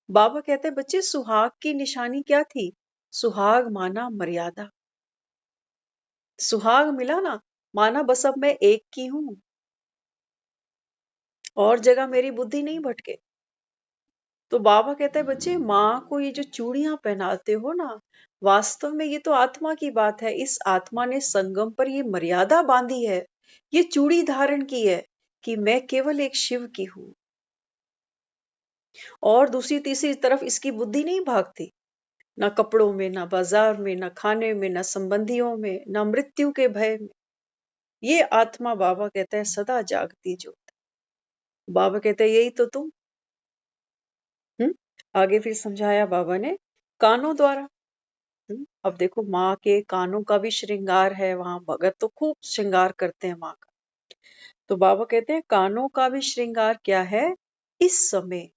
बाबा कहते हैं बच्चे सुहाग की निशानी क्या थी, सुहाग माना मर्यादा। सुहाग मिला ना, माना बस अब मैं एक की हूं, और जगह मेरी बुद्धि नहीं भटके। तो बाबा कहता है बच्चे माँ को ये जो चूड़ियां पहनाते हो ना, वास्तव में ये तो आत्मा की बात है। इस आत्मा ने संगम पर ये मर्यादा बांधी है, ये चूड़ी धारण की है कि मैं केवल एक शिव की हूं, और दूसरी तीसरी तरफ इसकी बुद्धि नहीं भागती, ना कपड़ों में, ना बाजार में, ना खाने में, ना संबंधियों में, ना मृत्यु के भय में। ये आत्मा बाबा कहता है सदा जागती ज्योत। बाबा कहते हैं यही तो तुम। हम्म। आगे फिर समझाया बाबा ने कानों द्वारा। अब देखो माँ के कानों का भी श्रृंगार है, वहां भगत तो खूब श्रृंगार करते हैं माँ का। तो बाबा कहते हैं कानों का भी श्रृंगार क्या है। इस समय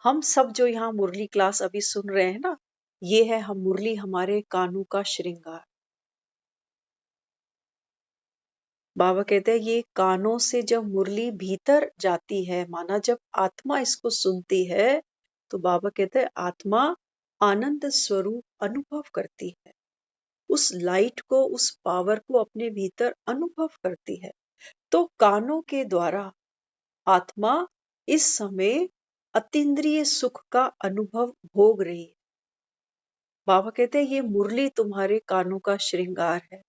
हम सब जो यहाँ मुरली क्लास अभी सुन रहे हैं ना, ये है हम मुरली हमारे कानों का श्रृंगार। बाबा कहते हैं ये कानों से जब मुरली भीतर जाती है, माना जब आत्मा इसको सुनती है, तो बाबा कहते हैं आत्मा आनंद स्वरूप अनुभव करती है, उस लाइट को, उस पावर को अपने भीतर अनुभव करती है। तो कानों के द्वारा आत्मा इस समय अतीन्द्रिय सुख का अनुभव भोग रही है। बाबा कहते हैं ये मुरली तुम्हारे कानों का श्रृंगार है,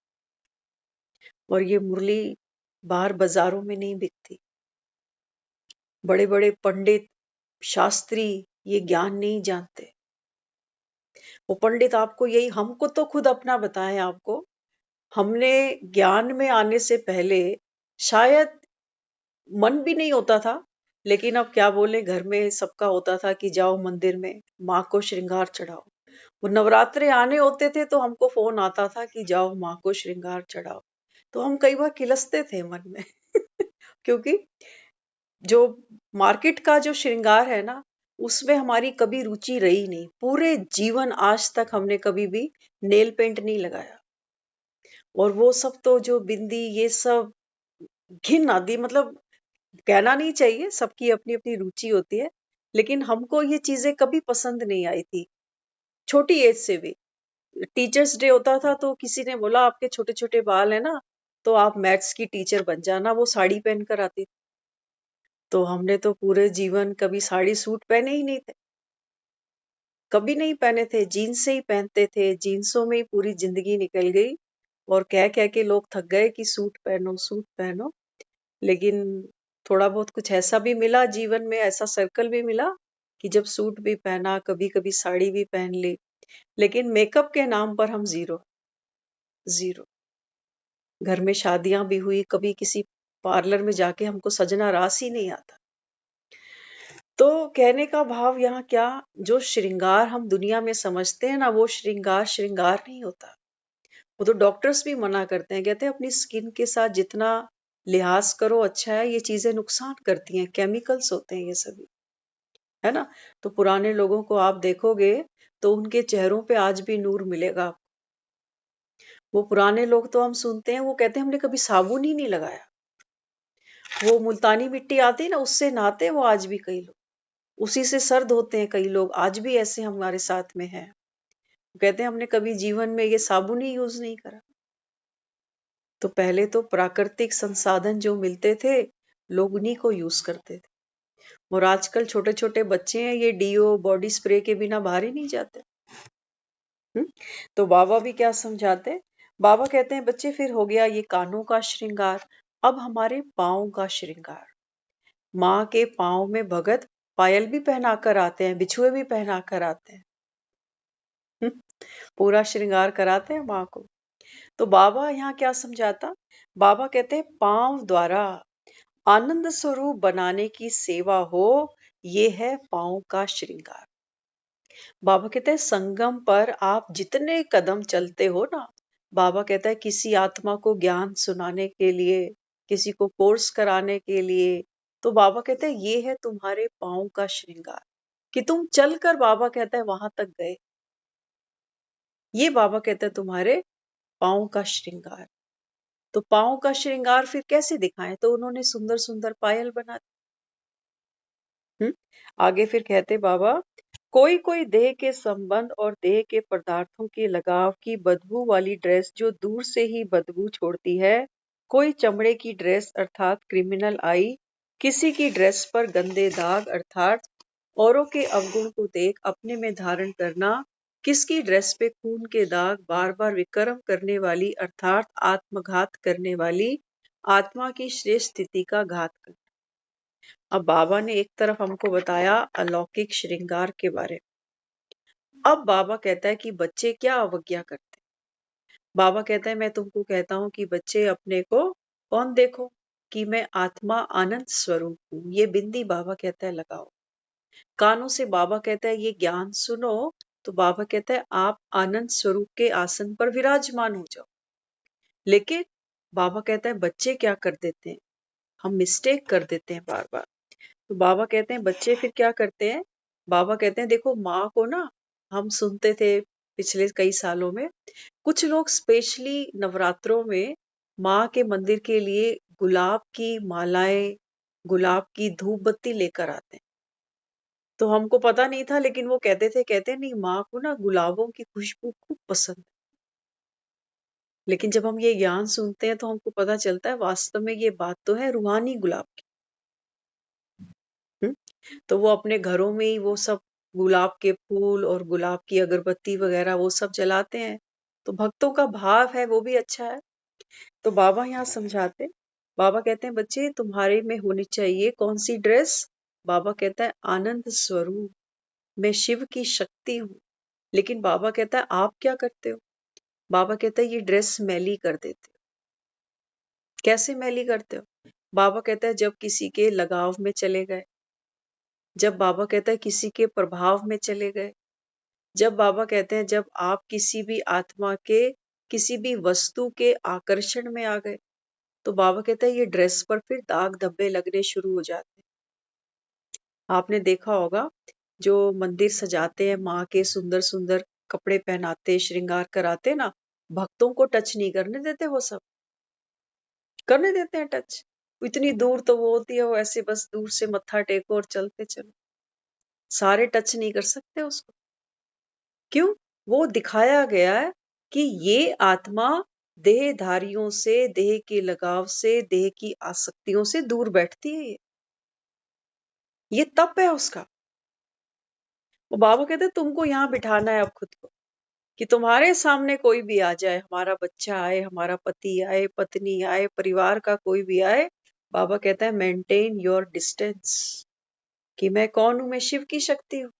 और ये मुरली बाहर बाजारों में नहीं बिकती। बड़े बड़े पंडित शास्त्री ये ज्ञान नहीं जानते। वो पंडित आपको यही, हमको तो खुद अपना बताएं आपको, हमने ज्ञान में आने से पहले शायद मन भी नहीं होता था, लेकिन अब क्या बोले, घर में सबका होता था कि जाओ मंदिर में माँ को श्रृंगार चढ़ाओ। वो नवरात्रे आने होते थे तो हमको फोन आता था कि जाओ माँ को श्रृंगार चढ़ाओ। तो हम कई बार किलसते थे मन में क्योंकि जो मार्केट का जो श्रृंगार है ना, उसमें हमारी कभी रुचि रही नहीं। पूरे जीवन आज तक हमने कभी भी नेल पेंट नहीं लगाया, और वो सब तो जो बिंदी ये सब घिन आदि, मतलब कहना नहीं चाहिए, सबकी अपनी अपनी रुचि होती है, लेकिन हमको ये चीजें कभी पसंद नहीं आई थी छोटी एज से भी। टीचर्स डे होता था तो किसी ने बोला आपके छोटे छोटे बाल है ना, तो आप मैथ्स की टीचर बन जाना, वो साड़ी पहन कर आती थी। तो हमने तो पूरे जीवन कभी साड़ी सूट पहने ही नहीं थे, कभी नहीं पहने थे, जीन्स से ही पहनते थे, जीन्सों में ही पूरी जिंदगी निकल गई। और कह कह के लोग थक गए कि सूट पहनो सूट पहनो। लेकिन थोड़ा बहुत कुछ ऐसा भी मिला जीवन में, ऐसा सर्कल भी मिला कि जब सूट भी पहना, कभी कभी साड़ी भी पहन ली। लेकिन मेकअप के नाम पर हम जीरो, जीरो। घर में शादियां भी हुई, कभी किसी पार्लर में जाके हमको सजना रास ही नहीं आता। तो कहने का भाव यहाँ क्या, जो श्रृंगार हम दुनिया में समझते हैं ना, वो श्रृंगार श्रृंगार नहीं होता। वो तो डॉक्टर्स भी मना करते हैं, कहते हैं अपनी स्किन के साथ जितना लिहाज करो अच्छा है, ये चीजें नुकसान करती हैं, केमिकल्स होते हैं ये सभी, है ना। तो पुराने लोगों को आप देखोगे तो उनके चेहरों पे आज भी नूर मिलेगा। वो पुराने लोग तो हम सुनते हैं, वो कहते हैं हमने कभी साबुन ही नहीं लगाया। वो मुल्तानी मिट्टी आती है ना, उससे नहाते हैं वो आज भी कई लोग, उसी से सर धोते हैं कई लोग, आज भी ऐसे हमारे साथ में हैं। वो कहते हैं हमने कभी जीवन में ये साबुन ही यूज नहीं करा। तो पहले तो प्राकृतिक संसाधन जो मिलते थे, लोग उन्हीं को यूज करते थे। और आजकल छोटे छोटे बच्चे हैं, ये डीओ बॉडी स्प्रे के बिना बाहर ही नहीं जाते। हम्म? तो बाबा भी क्या समझाते, बाबा कहते हैं बच्चे फिर हो गया ये कानों का श्रृंगार, अब हमारे पाँव का श्रृंगार। माँ के पाँव में भगत पायल भी पहना कर आते हैं, बिछुए भी पहना कर आते हैं। हम्म? पूरा श्रृंगार कराते हैं माँ को। तो बाबा यहाँ क्या समझाता, बाबा कहते हैं पाँव द्वारा आनंद स्वरूप बनाने की सेवा हो, ये है पाँव का श्रृंगार। बाबा कहते हैं संगम पर आप जितने कदम चलते हो ना, बाबा कहता है किसी आत्मा को ज्ञान सुनाने के लिए, किसी को कोर्स कराने के लिए, तो बाबा कहते हैं ये है तुम्हारे पाँव का श्रृंगार, कि तुम चलकर बाबा कहता है वहां तक गए। ये बाबा कहते हैं तुम्हारे पाँव का श्रृंगार। तो पाँव का श्रृंगार फिर कैसे दिखाएं, तो उन्होंने सुंदर सुंदर पायल बना दी। आगे फिर कहते बाबा, कोई कोई देह के संबंध और देह के पदार्थों के लगाव की बदबू वाली ड्रेस जो दूर से ही बदबू छोड़ती है, कोई चमड़े की ड्रेस अर्थात क्रिमिनल आई, किसी की ड्रेस पर गंदे दाग अर्थात औरों के अवगुण को देख अपने में धारण करना, किसकी ड्रेस पे खून के दाग बार बार विक्रम करने वाली अर्थात आत्मघात करने वाली आत्मा की श्रेष्ठ स्थिति का घात करना। अब बाबा ने एक तरफ हमको बताया अलौकिक श्रृंगार के बारे में। अब बाबा कहता है कि बच्चे क्या अवज्ञा करते हैं। बाबा कहता है मैं तुमको कहता हूं कि बच्चे अपने को कौन देखो, कि मैं आत्मा आनंद स्वरूप हूं। ये बिंदी बाबा कहता है लगाओ कानों से। बाबा कहता है ये ज्ञान सुनो, तो बाबा कहता है आप आनंद स्वरूप के आसन पर विराजमान हो जाओ। लेकिन बाबा कहता है बच्चे क्या कर देते हैं, हम मिस्टेक कर देते हैं बार बार। तो बाबा कहते हैं बच्चे फिर क्या करते हैं, बाबा कहते हैं देखो माँ को ना, हम सुनते थे पिछले कई सालों में, कुछ लोग स्पेशली नवरात्रों में माँ के मंदिर के लिए गुलाब की मालाएं, गुलाब की धूप बत्ती लेकर आते हैं। तो हमको पता नहीं था, लेकिन वो कहते नहीं माँ को ना गुलाबों की खुशबू खूब पसंद है। लेकिन जब हम ये ज्ञान सुनते हैं तो हमको पता चलता है वास्तव में ये बात तो है रूहानी गुलाब की। तो वो अपने घरों में ही वो सब गुलाब के फूल और गुलाब की अगरबत्ती वगैरह वो सब जलाते हैं। तो भक्तों का भाव है वो भी अच्छा है। तो बाबा यहाँ समझाते, बाबा कहते हैं बच्चे तुम्हारे में होनी चाहिए कौन सी ड्रेस, बाबा कहता है आनंद स्वरूप, मैं शिव की शक्ति हूँ। लेकिन बाबा कहता है आप क्या करते हो, बाबा कहता है ये ड्रेस मैली कर देते हो। कैसे मैली करते हो, बाबा कहता है जब किसी के लगाव में चले गए, जब बाबा कहता है किसी के प्रभाव में चले गए, जब बाबा कहते हैं जब आप किसी भी आत्मा के किसी भी वस्तु के आकर्षण में आ गए, तो बाबा कहता है ये ड्रेस पर फिर दाग धब्बे लगने शुरू हो जाते हैं। आपने देखा होगा जो मंदिर सजाते हैं माँ के, सुंदर सुंदर कपड़े पहनाते, श्रृंगार कराते ना, भक्तों को टच नहीं करने देते, वो सब करने देते हैं टच। इतनी दूर तो वो होती है, वो ऐसे बस दूर से मत्था टेको और चलते चलो, सारे टच नहीं कर सकते उसको। क्यों, वो दिखाया गया है कि ये आत्मा देहधारियों से, देह के लगाव से, देह की आसक्तियों से दूर बैठती है। ये तप है उसका। वो बाबा कहते तुमको यहाँ बिठाना है अब खुद को, कि तुम्हारे सामने कोई भी आ जाए, हमारा बच्चा आए, हमारा पति आए, पत्नी आए, परिवार का कोई भी आए, बाबा कहता है मेंटेन योर डिस्टेंस, कि मैं कौन हूं, मैं शिव की शक्ति हूँ।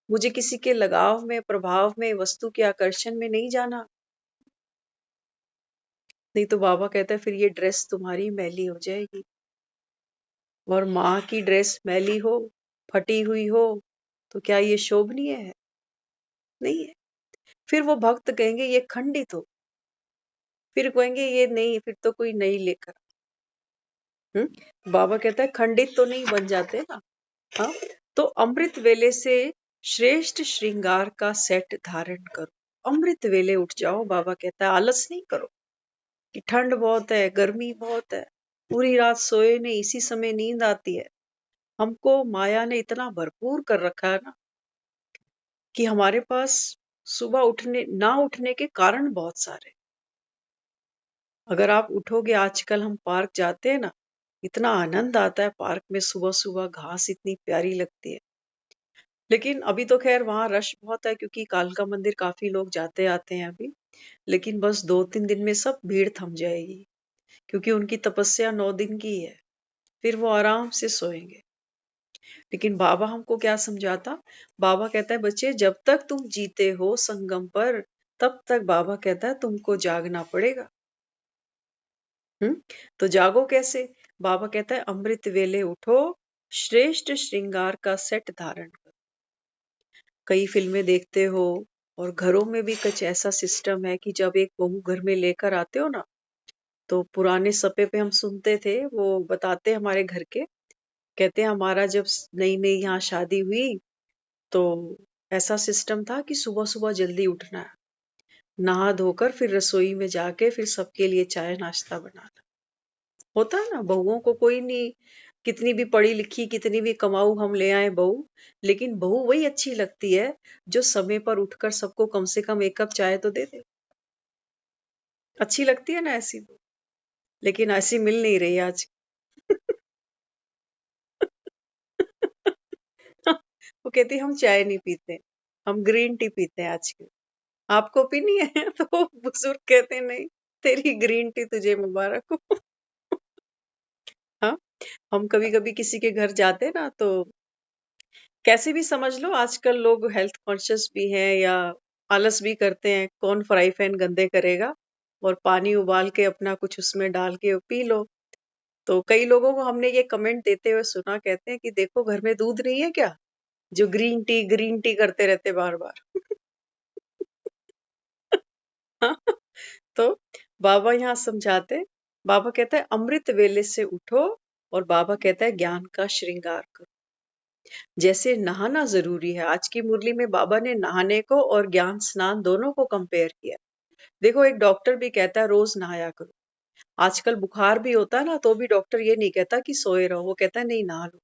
मुझे किसी के लगाव में, प्रभाव में, वस्तु के आकर्षण में नहीं जाना। नहीं तो बाबा कहता है फिर ये ड्रेस तुम्हारी मैली हो जाएगी। और माँ की ड्रेस मैली हो, फटी हुई हो, तो क्या ये शोभनीय है? नहीं है। फिर वो भक्त कहेंगे ये खंडित हो, फिर कहेंगे ये नहीं, फिर तो कोई नहीं लेकर। बाबा कहता है खंडित तो नहीं बन जाते ना। हाँ, तो अमृत वेले से श्रेष्ठ श्रृंगार का सेट धारण करो। अमृत वेले उठ जाओ। बाबा कहता है आलस नहीं करो कि ठंड बहुत है, गर्मी बहुत है, पूरी रात सोए नहीं, इसी समय नींद आती है। हमको माया ने इतना भरपूर कर रखा है ना कि हमारे पास सुबह ना उठने के कारण बहुत सारे। अगर आप उठोगे, आजकल हम पार्क जाते हैं ना, इतना आनंद आता है पार्क में, सुबह सुबह घास इतनी प्यारी लगती है। लेकिन अभी तो खैर वहां रश बहुत है क्योंकि कालका मंदिर काफी लोग जाते आते हैं अभी। लेकिन बस 2-3 दिन में सब भीड़ थम जाएगी क्योंकि उनकी तपस्या 9 दिन की है। फिर वो आराम से सोएंगे। लेकिन बाबा हमको क्या समझाता? बाबा कहता है बच्चे, जब तक तुम जीते हो संगम पर, तब तक बाबा कहता है तुमको जागना पड़ेगा। तो जागो कैसे? बाबा कहता है अमृत वेले उठो, श्रेष्ठ श्रृंगार का सेट धारण करो। कई फिल्में देखते हो और घरों में भी कुछ ऐसा सिस्टम है कि जब एक बहू घर में लेकर आते हो ना, तो पुराने सपे पे हम सुनते थे, वो बताते हमारे घर के, कहते हैं हमारा जब नई नई यहाँ शादी हुई तो ऐसा सिस्टम था कि सुबह सुबह जल्दी उठना है, नहा धोकर फिर रसोई में जाके फिर सबके लिए चाय नाश्ता बनाना। होता है ना, बहुओं को कोई नहीं, कितनी भी पढ़ी लिखी, कितनी भी कमाऊ हम ले आए बहू, लेकिन बहू वही अच्छी लगती है जो समय पर उठकर सबको कम से कम एक कप चाय तो दे दे। अच्छी लगती है ना ऐसी बहू, लेकिन ऐसी मिल नहीं रही आज। वो कहती हम चाय नहीं पीते, हम ग्रीन टी पीते हैं आजकल। आपको पीनी है? तो बुजुर्ग कहते नहीं, तेरी ग्रीन टी तुझे मुबारक हो। हाँ, हम कभी कभी किसी के घर जाते हैं ना, तो कैसे भी समझ लो, आजकल लोग हेल्थ कॉन्शियस भी हैं या आलस भी करते हैं, कौन फ्राई पैन गंदे करेगा, और पानी उबाल के अपना कुछ उसमें डाल के पी लो। तो कई लोगों को हमने ये कमेंट देते हुए सुना, कहते हैं कि देखो घर में दूध नहीं है क्या, जो ग्रीन टी करते रहते बार बार। हाँ, तो बाबा यहाँ समझाते, बाबा कहता है अमृत वेले से उठो, और बाबा कहता है ज्ञान का श्रृंगार करो। जैसे नहाना जरूरी है, आज की मुरली में बाबा ने नहाने को और ज्ञान स्नान दोनों को कंपेयर किया। देखो, एक डॉक्टर भी कहता है रोज नहाया करो। आजकल बुखार भी होता है ना, तो भी डॉक्टर ये नहीं कहता कि सोए रहो, वो कहता है नहीं, नहा लो।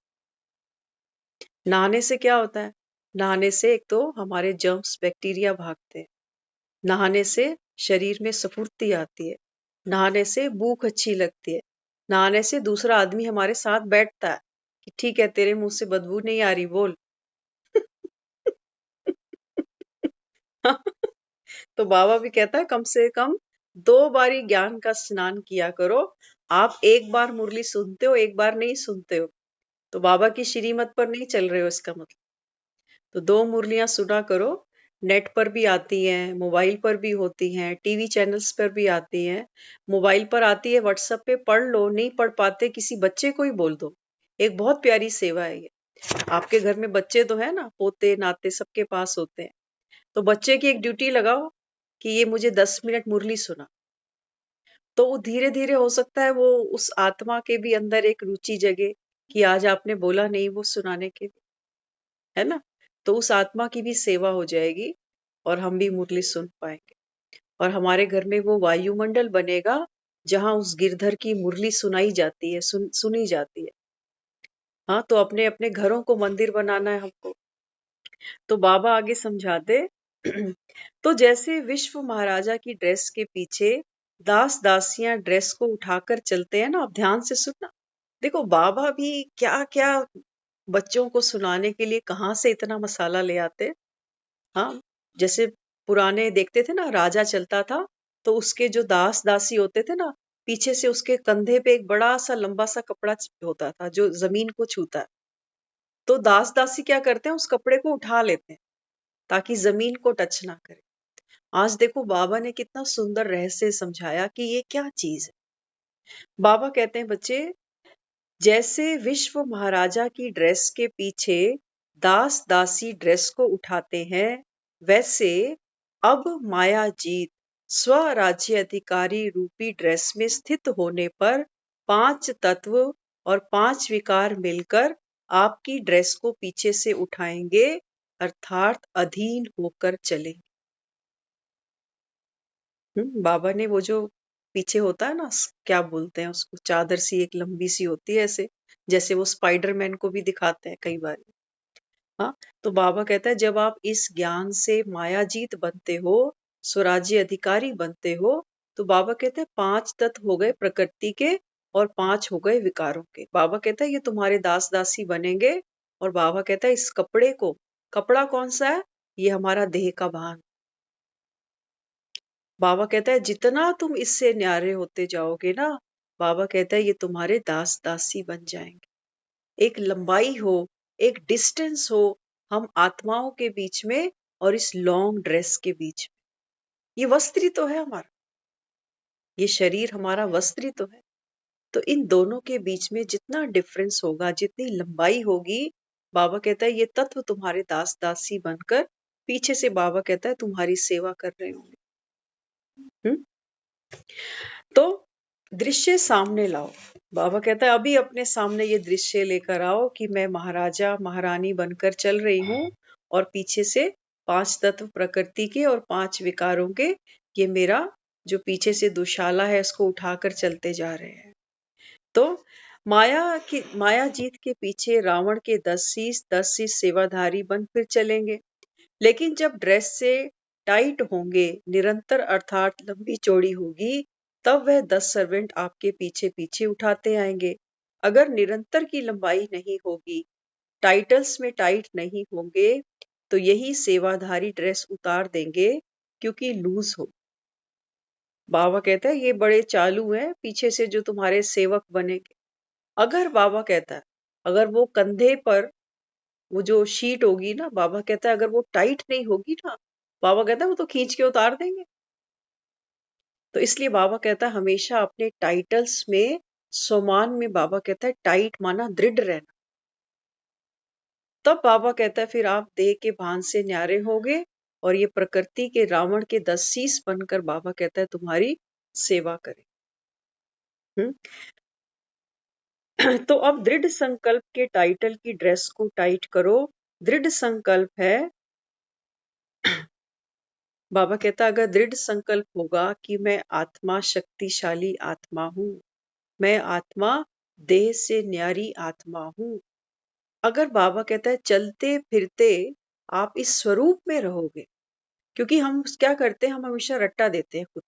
नहाने से क्या होता है? नहाने से एक तो हमारे जर्म्स बैक्टीरिया भागते हैं, नहाने से शरीर में स्फूर्ति आती है, नहाने से भूख अच्छी लगती है, नहाने से दूसरा आदमी हमारे साथ बैठता है कि ठीक है, तेरे मुंह से बदबू नहीं आ रही, बोल। तो बाबा भी कहता है कम से कम 2 बारी ज्ञान का स्नान किया करो। आप एक बार मुरली सुनते हो, एक बार नहीं सुनते हो, तो बाबा की श्रीमत पर नहीं चल रहे हो, इसका मतलब। तो 2 मुरलियां सुना करो। नेट पर भी आती हैं, मोबाइल पर भी होती हैं, टीवी चैनल्स पर भी आती हैं। मोबाइल पर आती है, व्हाट्सएप पे पढ़ लो, नहीं पढ़ पाते किसी बच्चे को ही बोल दो। एक बहुत प्यारी सेवा है ये। आपके घर में बच्चे तो है ना, पोते नाते सबके पास होते हैं, तो बच्चे की एक ड्यूटी लगाओ कि ये मुझे 10 मिनट मुरली सुना। तो वो धीरे धीरे हो सकता है वो उस आत्मा के भी अंदर एक रुचि जगे कि आज आपने बोला नहीं वो सुनाने के लिए, है ना? तो उस आत्मा की भी सेवा हो जाएगी और हम भी मुरली सुन पाएंगे, और हमारे घर में वो वायुमंडल बनेगा जहां उस गिरधर की मुरली सुनाई जाती है, सुनी जाती है। हाँ, तो अपने अपने घरों को मंदिर बनाना है हमको। तो बाबा आगे समझाते, तो जैसे विश्व महाराजा की ड्रेस के पीछे दास दासियां ड्रेस को उठाकर चलते हैं ना, आप ध्यान से सुनना। देखो, बाबा भी क्या क्या बच्चों को सुनाने के लिए कहाँ से इतना मसाला ले आते। हाँ, जैसे पुराने देखते थे ना, राजा चलता था तो उसके जो दास दासी होते थे ना, पीछे से उसके कंधे पे एक बड़ा सा लंबा सा कपड़ा होता था जो जमीन को छूता है। तो दास दासी क्या करते हैं, उस कपड़े को उठा लेते हैं ताकि जमीन को टच ना करे। आज देखो बाबा ने कितना सुंदर रहस्य समझाया कि ये क्या चीज है। बाबा कहते हैं बच्चे, जैसे विश्व महाराजा की ड्रेस के पीछे दास दासी ड्रेस को उठाते हैं, वैसे अब माया जीत स्वराज्य अधिकारी रूपी ड्रेस में स्थित होने पर 5 तत्व और 5 विकार मिलकर आपकी ड्रेस को पीछे से उठाएंगे, अर्थात अधीन होकर चलेंगे। बाबा ने वो जो पीछे होता है ना, क्या बोलते हैं उसको, चादर सी एक लंबी सी होती है ऐसे, जैसे वो स्पाइडरमैन को भी दिखाते हैं कई बार। हाँ, तो बाबा कहता है जब आप इस ज्ञान से मायाजीत बनते हो, स्वराज्य अधिकारी बनते हो, तो बाबा कहते हैं 5 तत्व हो गए प्रकृति के और 5 हो गए विकारों के। बाबा कहता है ये तुम्हारे दास दासी बनेंगे। और बाबा कहता है इस कपड़े को, कपड़ा कौन सा है, ये हमारा देह का भान। बाबा कहता है जितना तुम इससे न्यारे होते जाओगे ना, बाबा कहता है ये तुम्हारे दास दासी बन जाएंगे। एक लंबाई हो, एक डिस्टेंस हो हम आत्माओं के बीच में और इस लॉन्ग ड्रेस के बीच में। ये वस्त्र ही तो है हमारा, ये शरीर हमारा वस्त्र ही तो है। तो इन दोनों के बीच में जितना डिफरेंस होगा, जितनी लंबाई होगी, बाबा कहता है ये तत्व तुम्हारे दास दासी बनकर पीछे से बाबा कहता है तुम्हारी सेवा कर रहे होंगे। तो दृश्य सामने लाओ। बाबा कहता है अभी अपने सामने ये दृश्य लेकर आओ कि मैं महाराजा महारानी बनकर चल रही हूँ और पीछे से 5 तत्व प्रकृति के और 5 विकारों के, ये मेरा जो पीछे से दुशाला है इसको उठाकर चलते जा रहे हैं। तो माया जीत के पीछे रावण के 10 शीश सेवाधारी बन फिर चलेंगे। लेकिन जब ड्रेस से टाइट होंगे, निरंतर अर्थात लंबी चौड़ी होगी, तब वह 10 सर्वेंट आपके पीछे पीछे उठाते आएंगे। अगर निरंतर की लंबाई नहीं होगी, टाइटल्स में टाइट नहीं होंगे, तो यही सेवाधारी ड्रेस उतार देंगे क्योंकि लूज हो। बाबा कहता है ये बड़े चालू हैं पीछे से जो तुम्हारे सेवक बनेंगे। अगर बाबा कहता है अगर वो कंधे पर वो जो शीट होगी ना, बाबा कहता है अगर वो टाइट नहीं होगी ना, बाबा कहता है वो तो खींच के उतार देंगे। तो इसलिए बाबा कहता है हमेशा अपने टाइटल्स में, सम्मान में, बाबा कहता है टाइट माना दृढ़ रहना। तब बाबा कहता है फिर आप देह के भान से न्यारे होगे और ये प्रकृति के रावण के 10 शीश बनकर बाबा कहता है तुम्हारी सेवा करें। तो अब दृढ़ संकल्प के टाइटल की ड्रेस को टाइट करो। दृढ़ संकल्प है, बाबा कहता अगर दृढ़ संकल्प होगा कि मैं आत्मा शक्तिशाली आत्मा हूँ, मैं आत्मा देह से न्यारी आत्मा हूँ। अगर बाबा कहता है चलते फिरते आप इस स्वरूप में रहोगे, क्योंकि हम क्या करते हैं, हम हमेशा रट्टा देते हैं खुद।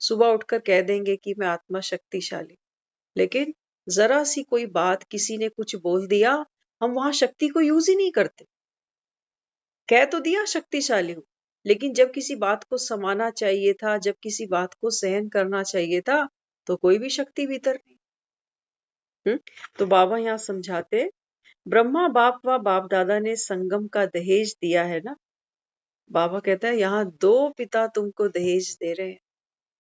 सुबह उठकर कह देंगे कि मैं आत्मा शक्तिशाली, लेकिन जरा सी कोई बात किसी ने कुछ बोल दिया, हम वहां शक्ति को यूज ही नहीं करते। कह तो दिया शक्तिशाली हूं, लेकिन जब किसी बात को समाना चाहिए था, जब किसी बात को सहन करना चाहिए था, तो कोई भी शक्ति भीतर नहीं। तो बाबा यहाँ समझाते, ब्रह्मा बाप व बाप दादा ने संगम का दहेज दिया है ना। बाबा कहता है यहाँ 2 पिता तुमको दहेज दे रहे हैं,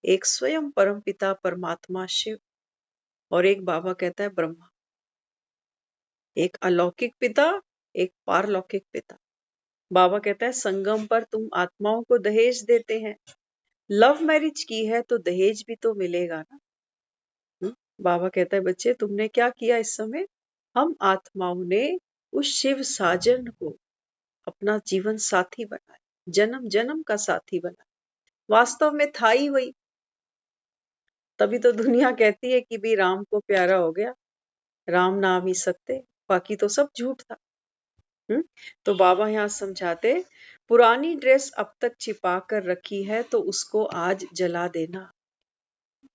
एक स्वयं परम पिता परमात्मा शिव और एक बाबा कहता है ब्रह्मा। एक अलौकिक पिता, एक पारलौकिक पिता। बाबा कहता है संगम पर तुम आत्माओं को दहेज देते हैं, लव मैरिज की है तो दहेज भी तो मिलेगा ना। बाबा कहता है बच्चे तुमने क्या किया इस समय, हम आत्माओं ने उस शिव साजन को अपना जीवन साथी बनाया, जन्म जन्म का साथी बनाया। वास्तव में था ही वही, तभी तो दुनिया कहती है कि भी राम को प्यारा हो गया, राम नाम ही सत्य, बाकी तो सब झूठ था। तो बाबा यहाँ समझाते, पुरानी ड्रेस अब तक छिपा कर रखी है तो उसको आज जला देना।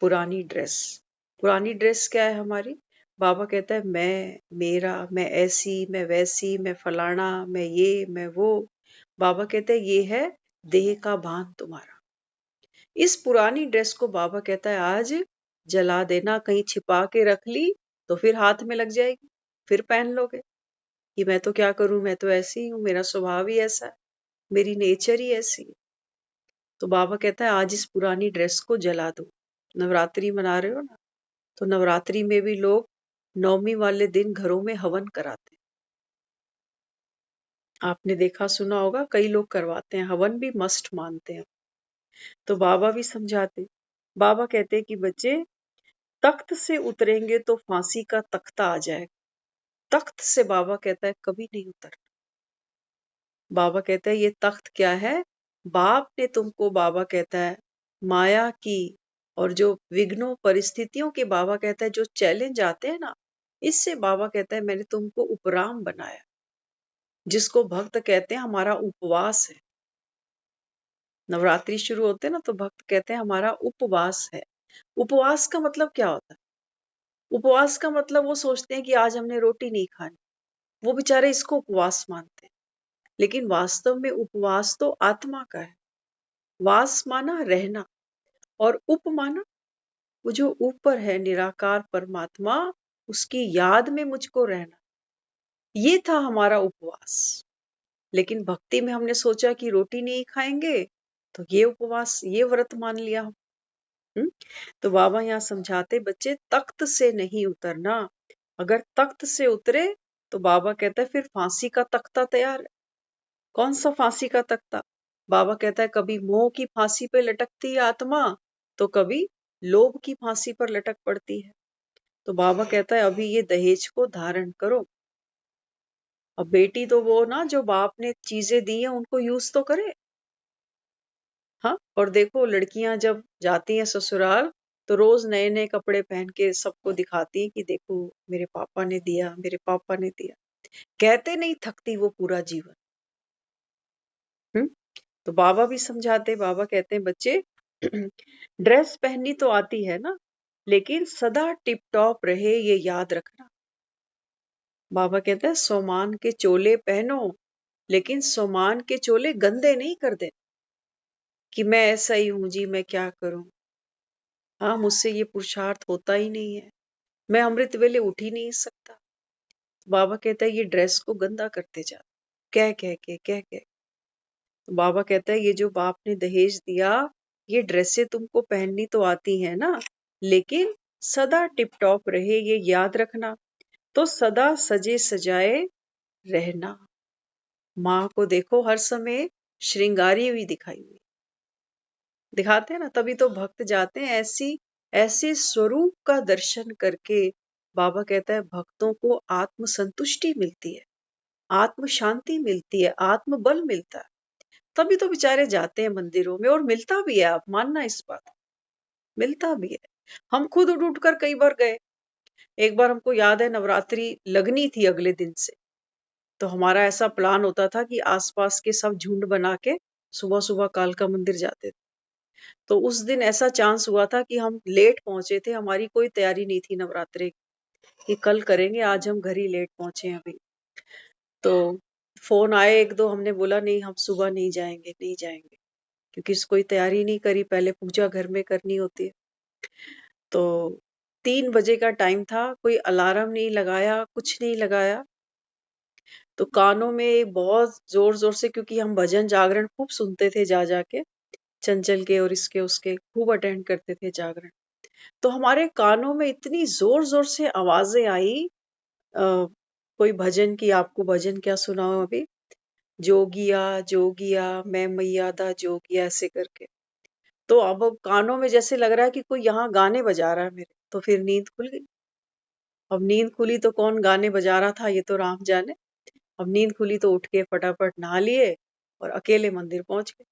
पुरानी ड्रेस, पुरानी ड्रेस क्या है हमारी, बाबा कहता है मैं, मेरा, मैं ऐसी, मैं वैसी, मैं फलाना, मैं ये, मैं वो। बाबा कहते हैं ये है देह का भान तुम्हारा। इस पुरानी ड्रेस को बाबा कहता है आज जला देना। कहीं छिपा के रख ली तो फिर हाथ में लग जाएगी, फिर पहन लोगे कि मैं तो क्या करूं, मैं तो ऐसी हूं, मेरा स्वभाव ही ऐसा है, मेरी नेचर ही ऐसी है। तो बाबा कहता है आज इस पुरानी ड्रेस को जला दो। नवरात्रि मना रहे हो ना, तो नवरात्रि में भी लोग नवमी वाले दिन घरों में हवन कराते हैं। आपने देखा सुना होगा, कई लोग करवाते हैं, हवन भी मस्ट मानते हैं। तो बाबा भी समझाते, बाबा कहते हैं कि बच्चे तख्त से उतरेंगे तो फांसी का तख्ता आ जाएगा। तख्त से बाबा कहता है कभी नहीं उतरना। बाबा कहता है ये तख्त क्या है, बाप ने तुमको, बाबा कहता है माया की और जो विघ्नों परिस्थितियों के बाबा कहता है जो चैलेंज आते हैं ना, इससे बाबा कहता है मैंने तुमको उपराम बनाया, जिसको भक्त कहते हैं हमारा उपवास है। नवरात्रि शुरू होते हैं ना तो भक्त कहते हैं हमारा उपवास है। उपवास का मतलब क्या होता है? उपवास का मतलब वो सोचते हैं कि आज हमने रोटी नहीं खानी, वो बेचारे इसको उपवास मानते हैं। लेकिन वास्तव में उपवास तो आत्मा का है। वास माना रहना और उप माना वो जो ऊपर है निराकार परमात्मा, उसकी याद में मुझको रहना। ये था हमारा उपवास। लेकिन भक्ति में हमने सोचा कि रोटी नहीं खाएंगे तो ये उपवास, ये व्रत मान लिया हम। हम्म? तो बाबा यहाँ समझाते बच्चे तख्त से नहीं उतरना। अगर तख्त से उतरे तो बाबा कहता है फिर फांसी का तख्ता तैयार है। कौन सा फांसी का तख्ता? बाबा कहता है कभी मोह की फांसी पे लटकती है आत्मा, तो कभी लोभ की फांसी पर लटक पड़ती है। तो बाबा कहता है अभी ये दहेज को धारण करो। अब बेटी तो वो ना जो बाप ने चीजें दी है उनको यूज तो करे। हाँ, और देखो लड़कियां जब जाती हैं ससुराल तो रोज नए नए कपड़े पहन के सबको दिखाती हैं कि देखो मेरे पापा ने दिया, मेरे पापा ने दिया। कहते नहीं थकती वो पूरा जीवन। हम्म? तो बाबा भी समझाते, बाबा कहते हैं बच्चे ड्रेस पहननी तो आती है ना, लेकिन सदा टिप टॉप रहे ये याद रखना। बाबा कहते हैं सोमान के चोले पहनो, लेकिन सोमान के चोले गंदे नहीं कर दे कि मैं ऐसा ही हूं जी, मैं क्या करूं। हाँ, मुझसे ये पुरुषार्थ होता ही नहीं है, मैं अमृत वेले उठ ही नहीं सकता। बाबा कहता है ये ड्रेस को गंदा करते जा, कह कह के। तो बाबा कहता है ये जो बाप ने दहेज दिया, ये ड्रेसें तुमको पहननी तो आती है ना, लेकिन सदा टिप टॉप रहे ये याद रखना। तो सदा सजे सजाए रहना। माँ को देखो हर समय श्रृंगारी हुई दिखाई हुई दिखाते हैं ना, तभी तो भक्त जाते हैं। ऐसी ऐसे स्वरूप का दर्शन करके बाबा कहता है भक्तों को आत्म संतुष्टि मिलती है, आत्म शांति मिलती है, आत्म बल मिलता है। तभी तो बेचारे जाते हैं मंदिरों में, और मिलता भी है, आप मानना इस बात, मिलता भी है। हम खुद उठ उठ कर कई बार गए। एक बार हमको याद है नवरात्रि लगनी थी अगले दिन से, तो हमारा ऐसा प्लान होता था कि आसपास के सब झुंड बना के सुबह सुबह कालका मंदिर जाते थे। तो उस दिन ऐसा चांस हुआ था कि हम लेट पहुंचे थे, हमारी कोई तैयारी नहीं थी नवरात्रि की कि कल करेंगे, आज हम घर ही लेट पहुंचे हैं अभी। तो फोन आए एक दो, हमने बोला नहीं हम सुबह नहीं जाएंगे, नहीं जाएंगे, क्योंकि कोई तैयारी नहीं करी, पहले पूजा घर में करनी होती है। तो 3 बजे का टाइम था, कोई अलार्म नहीं लगाया, कुछ नहीं लगाया। तो कानों में बहुत जोर जोर से, क्योंकि हम भजन जागरण खूब सुनते थे जा जाके, चंचल के और इसके उसके खूब अटेंड करते थे जागरण। तो हमारे कानों में इतनी जोर जोर से आवाजें आई, कोई भजन की, आपको भजन क्या सुनाओ अभी, जोगिया जोगिया मैं मैया दा जोगिया, ऐसे करके। तो अब कानों में जैसे लग रहा है कि कोई यहाँ गाने बजा रहा है मेरे, तो फिर नींद खुल गई। अब नींद खुली तो कौन गाने बजा रहा था ये तो राम जाने। अब नींद खुली तो उठ के फटाफट नहा लिए और अकेले मंदिर पहुंच गए।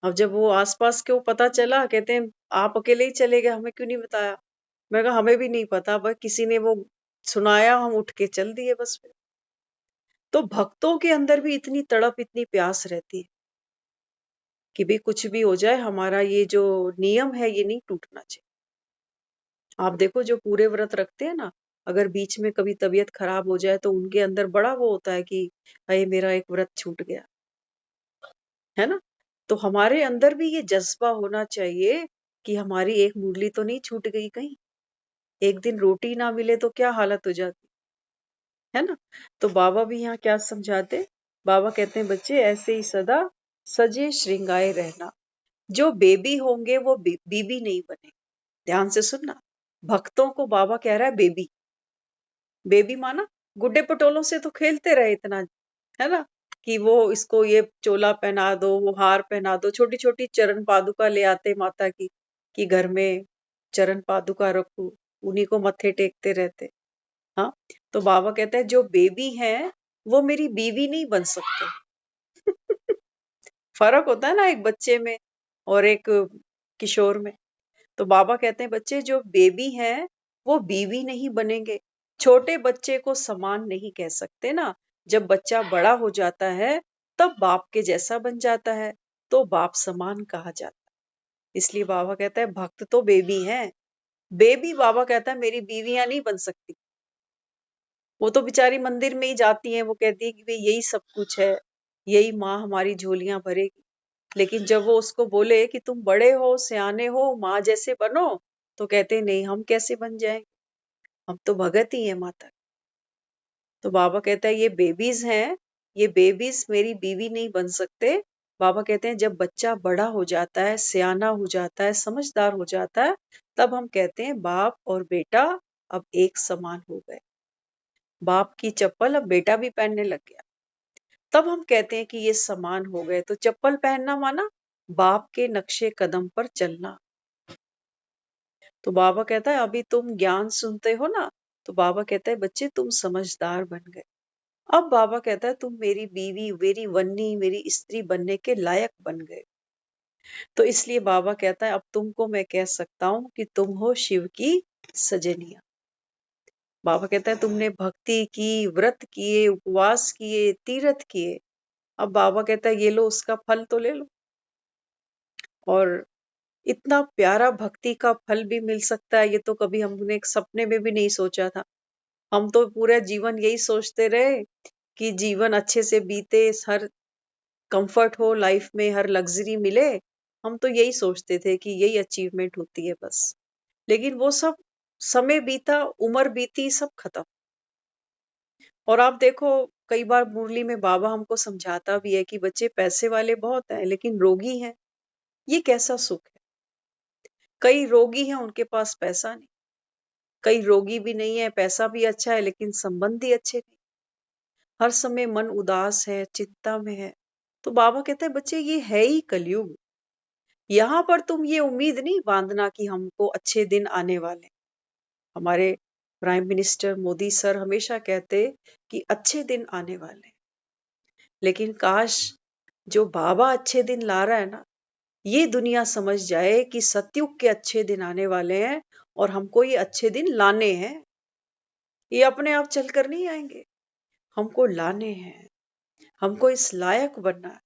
अब जब वो आसपास के वो पता चला, कहते हैं आप अकेले ही चले गए, हमें क्यों नहीं बताया। मैं कहा हमें भी नहीं पता, बस किसी ने वो सुनाया, हम उठ के चल दिए बस फिर। तो भक्तों के अंदर भी इतनी तड़प, इतनी प्यास रहती है कि भी कुछ भी हो जाए, हमारा ये जो नियम है ये नहीं टूटना चाहिए। आप देखो जो पूरे व्रत रखते हैं ना, अगर बीच में कभी तबीयत खराब हो जाए तो उनके अंदर बड़ा वो होता है कि अरे मेरा एक व्रत छूट गया, है ना। तो हमारे अंदर भी ये जज्बा होना चाहिए कि हमारी एक मुरली तो नहीं छूट गई कहीं, एक दिन रोटी ना मिले तो क्या हालत हो जाती है ना। तो बाबा भी यहाँ क्या समझाते, बाबा कहते हैं बच्चे ऐसे ही सदा सजे श्रृंगाए रहना। जो बेबी होंगे वो बीबी नहीं बने। ध्यान से सुनना, भक्तों को बाबा कह रहा है बेबी। बेबी माना गुड्डे पटोलों से तो खेलते रहे इतना, है ना, कि वो इसको ये चोला पहना दो, वो हार पहना दो, छोटी छोटी चरण पादुका ले आते माता की कि घर में चरण पादुका रखो, उन्हीं को मत्थे टेकते रहते। हाँ, तो बाबा कहता है जो बेबी है वो मेरी बीवी नहीं बन सकते। फर्क होता है ना एक बच्चे में, और एक किशोर में। तो बाबा कहते हैं बच्चे जो बेबी हैं वो बीवी नहीं बनेंगे। छोटे बच्चे को समान नहीं कह सकते ना। जब बच्चा बड़ा हो जाता है तब बाप के जैसा बन जाता है, तो बाप समान कहा जाता है। इसलिए बाबा कहता है भक्त तो बेबी हैं। बेबी बाबा कहता है मेरी बीवियां नहीं बन सकती। वो तो बेचारी मंदिर में ही जाती हैं, वो कहती है कि भाई यही सब कुछ है, यही माँ हमारी झोलियां भरेगी। लेकिन जब वो उसको बोले कि तुम बड़े हो, सियाने हो, माँ जैसे बनो, तो कहते नहीं हम कैसे बन जाएंगे, हम तो भगत ही है माता। तो बाबा कहता है ये बेबीज हैं, ये बेबीज मेरी बीवी नहीं बन सकते। बाबा कहते हैं जब बच्चा बड़ा हो जाता है, सियाना हो जाता है, समझदार हो जाता है, तब हम कहते हैं बाप और बेटा अब एक समान हो गए। बाप की चप्पल अब बेटा भी पहनने लग गया, तब हम कहते हैं कि ये समान हो गए। तो चप्पल पहनना माना बाप के नक्शे कदम पर चलना। तो बाबा कहता है अभी तुम ज्ञान सुनते हो ना, तो बाबा कहता है बच्चे तुम समझदार बन गए। अब बाबा कहता है तुम मेरी बीवी, मेरी वन्नी, मेरी स्त्री बनने के लायक बन गए। तो इसलिए बाबा कहता है अब तुमको मैं कह सकता हूं कि तुम हो शिव की सजनिया। बाबा कहता है तुमने भक्ति की, व्रत किए, उपवास किए, तीर्थ किए। अब बाबा कहता है ये लो उसका फल तो ले लो। और इतना प्यारा भक्ति का फल भी मिल सकता है, ये तो कभी हमने एक सपने में भी नहीं सोचा था। हम तो पूरा जीवन यही सोचते रहे कि जीवन अच्छे से बीते, हर कंफर्ट हो लाइफ में, हर लग्जरी मिले। हम तो यही सोचते थे कि यही अचीवमेंट होती है बस। लेकिन वो सब समय बीता, उम्र बीती, सब खत्म। और आप देखो कई बार मुरली में बाबा हमको समझाता भी है कि बच्चे पैसे वाले बहुत हैं लेकिन रोगी हैं, ये कैसा सुख है। कई रोगी हैं उनके पास पैसा नहीं, कई रोगी भी नहीं है, पैसा भी अच्छा है लेकिन संबंध ही अच्छे नहीं, हर समय मन उदास है, चिंता में है। तो बाबा कहते हैं बच्चे ये है ही कलयुग। यहाँ पर तुम ये उम्मीद नहीं बांधना कि हमको अच्छे दिन आने वाले। हमारे प्राइम मिनिस्टर मोदी सर हमेशा कहते कि अच्छे दिन आने वाले, लेकिन काश जो बाबा अच्छे दिन ला रहा है ना, ये दुनिया समझ जाए कि सतयुग के अच्छे दिन आने वाले हैं और हमको ये अच्छे दिन लाने हैं। ये अपने आप चलकर नहीं आएंगे, हमको लाने हैं। हमको इस लायक बनना है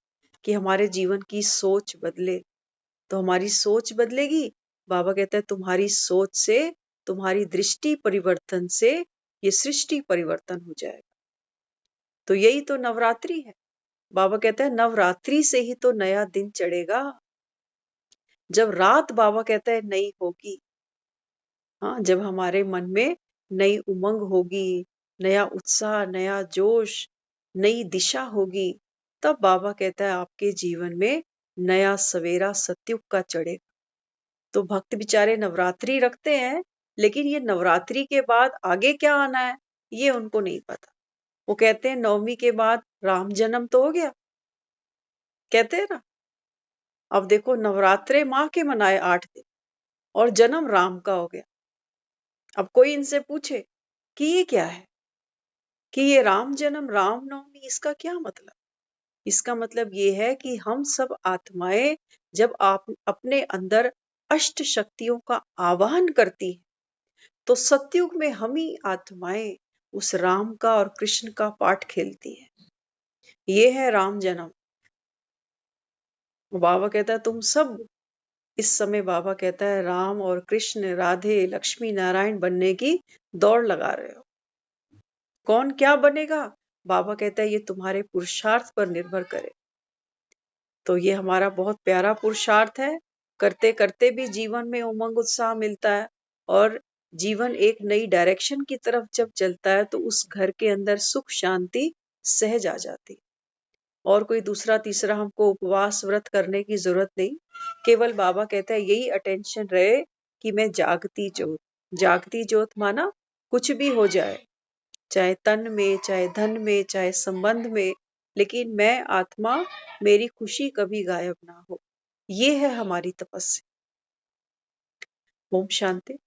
कि हमारे जीवन की सोच बदले। तो हमारी सोच बदलेगी, बाबा कहता है तुम्हारी सोच से, तुम्हारी दृष्टि परिवर्तन से ये सृष्टि परिवर्तन हो जाएगा। तो यही तो नवरात्रि है। बाबा कहते हैं नवरात्रि से ही तो नया दिन चढ़ेगा। जब रात बाबा कहता है नई होगी, हाँ, जब हमारे मन में नई उमंग होगी, नया उत्साह, नया जोश, नई दिशा होगी, तब बाबा कहता है आपके जीवन में नया सवेरा सतयुग का चढ़ेगा। तो भक्त बेचारे नवरात्रि रखते हैं, लेकिन ये नवरात्रि के बाद आगे क्या आना है ये उनको नहीं पता। वो कहते हैं नवमी के बाद राम जन्म तो हो गया, कहते हैं ना। अब देखो नवरात्रे माँ के मनाए 8 दिन और जन्म राम का हो गया। अब कोई इनसे पूछे कि ये क्या है, कि ये राम जन्म, राम नवमी, इसका क्या मतलब। इसका मतलब ये है कि हम सब आत्माएं जब आप अपने अंदर अष्ट शक्तियों का आवाहन करती हैं, तो सतयुग में हम ही आत्माएं उस राम का और कृष्ण का पाठ खेलती हैं। ये है राम जन्म। बाबा कहता है तुम सब इस समय, बाबा कहता है राम और कृष्ण, राधे, लक्ष्मी नारायण बनने की दौड़ लगा रहे हो। कौन क्या बनेगा, बाबा कहता है ये तुम्हारे पुरुषार्थ पर निर्भर करे। तो ये हमारा बहुत प्यारा पुरुषार्थ है। करते करते भी जीवन में उमंग उत्साह मिलता है और जीवन एक नई डायरेक्शन की तरफ जब चलता है तो उस घर के अंदर सुख शांति सहज आ जाती है। और कोई दूसरा तीसरा हमको उपवास व्रत करने की जरूरत नहीं। केवल बाबा कहता है यही अटेंशन रहे कि मैं जागती ज्योत। जागती ज्योत माना कुछ भी हो जाए, चाहे तन में, चाहे धन में, चाहे संबंध में, लेकिन मैं आत्मा, मेरी खुशी कभी गायब ना हो। ये है हमारी तपस्या। ओम शांति।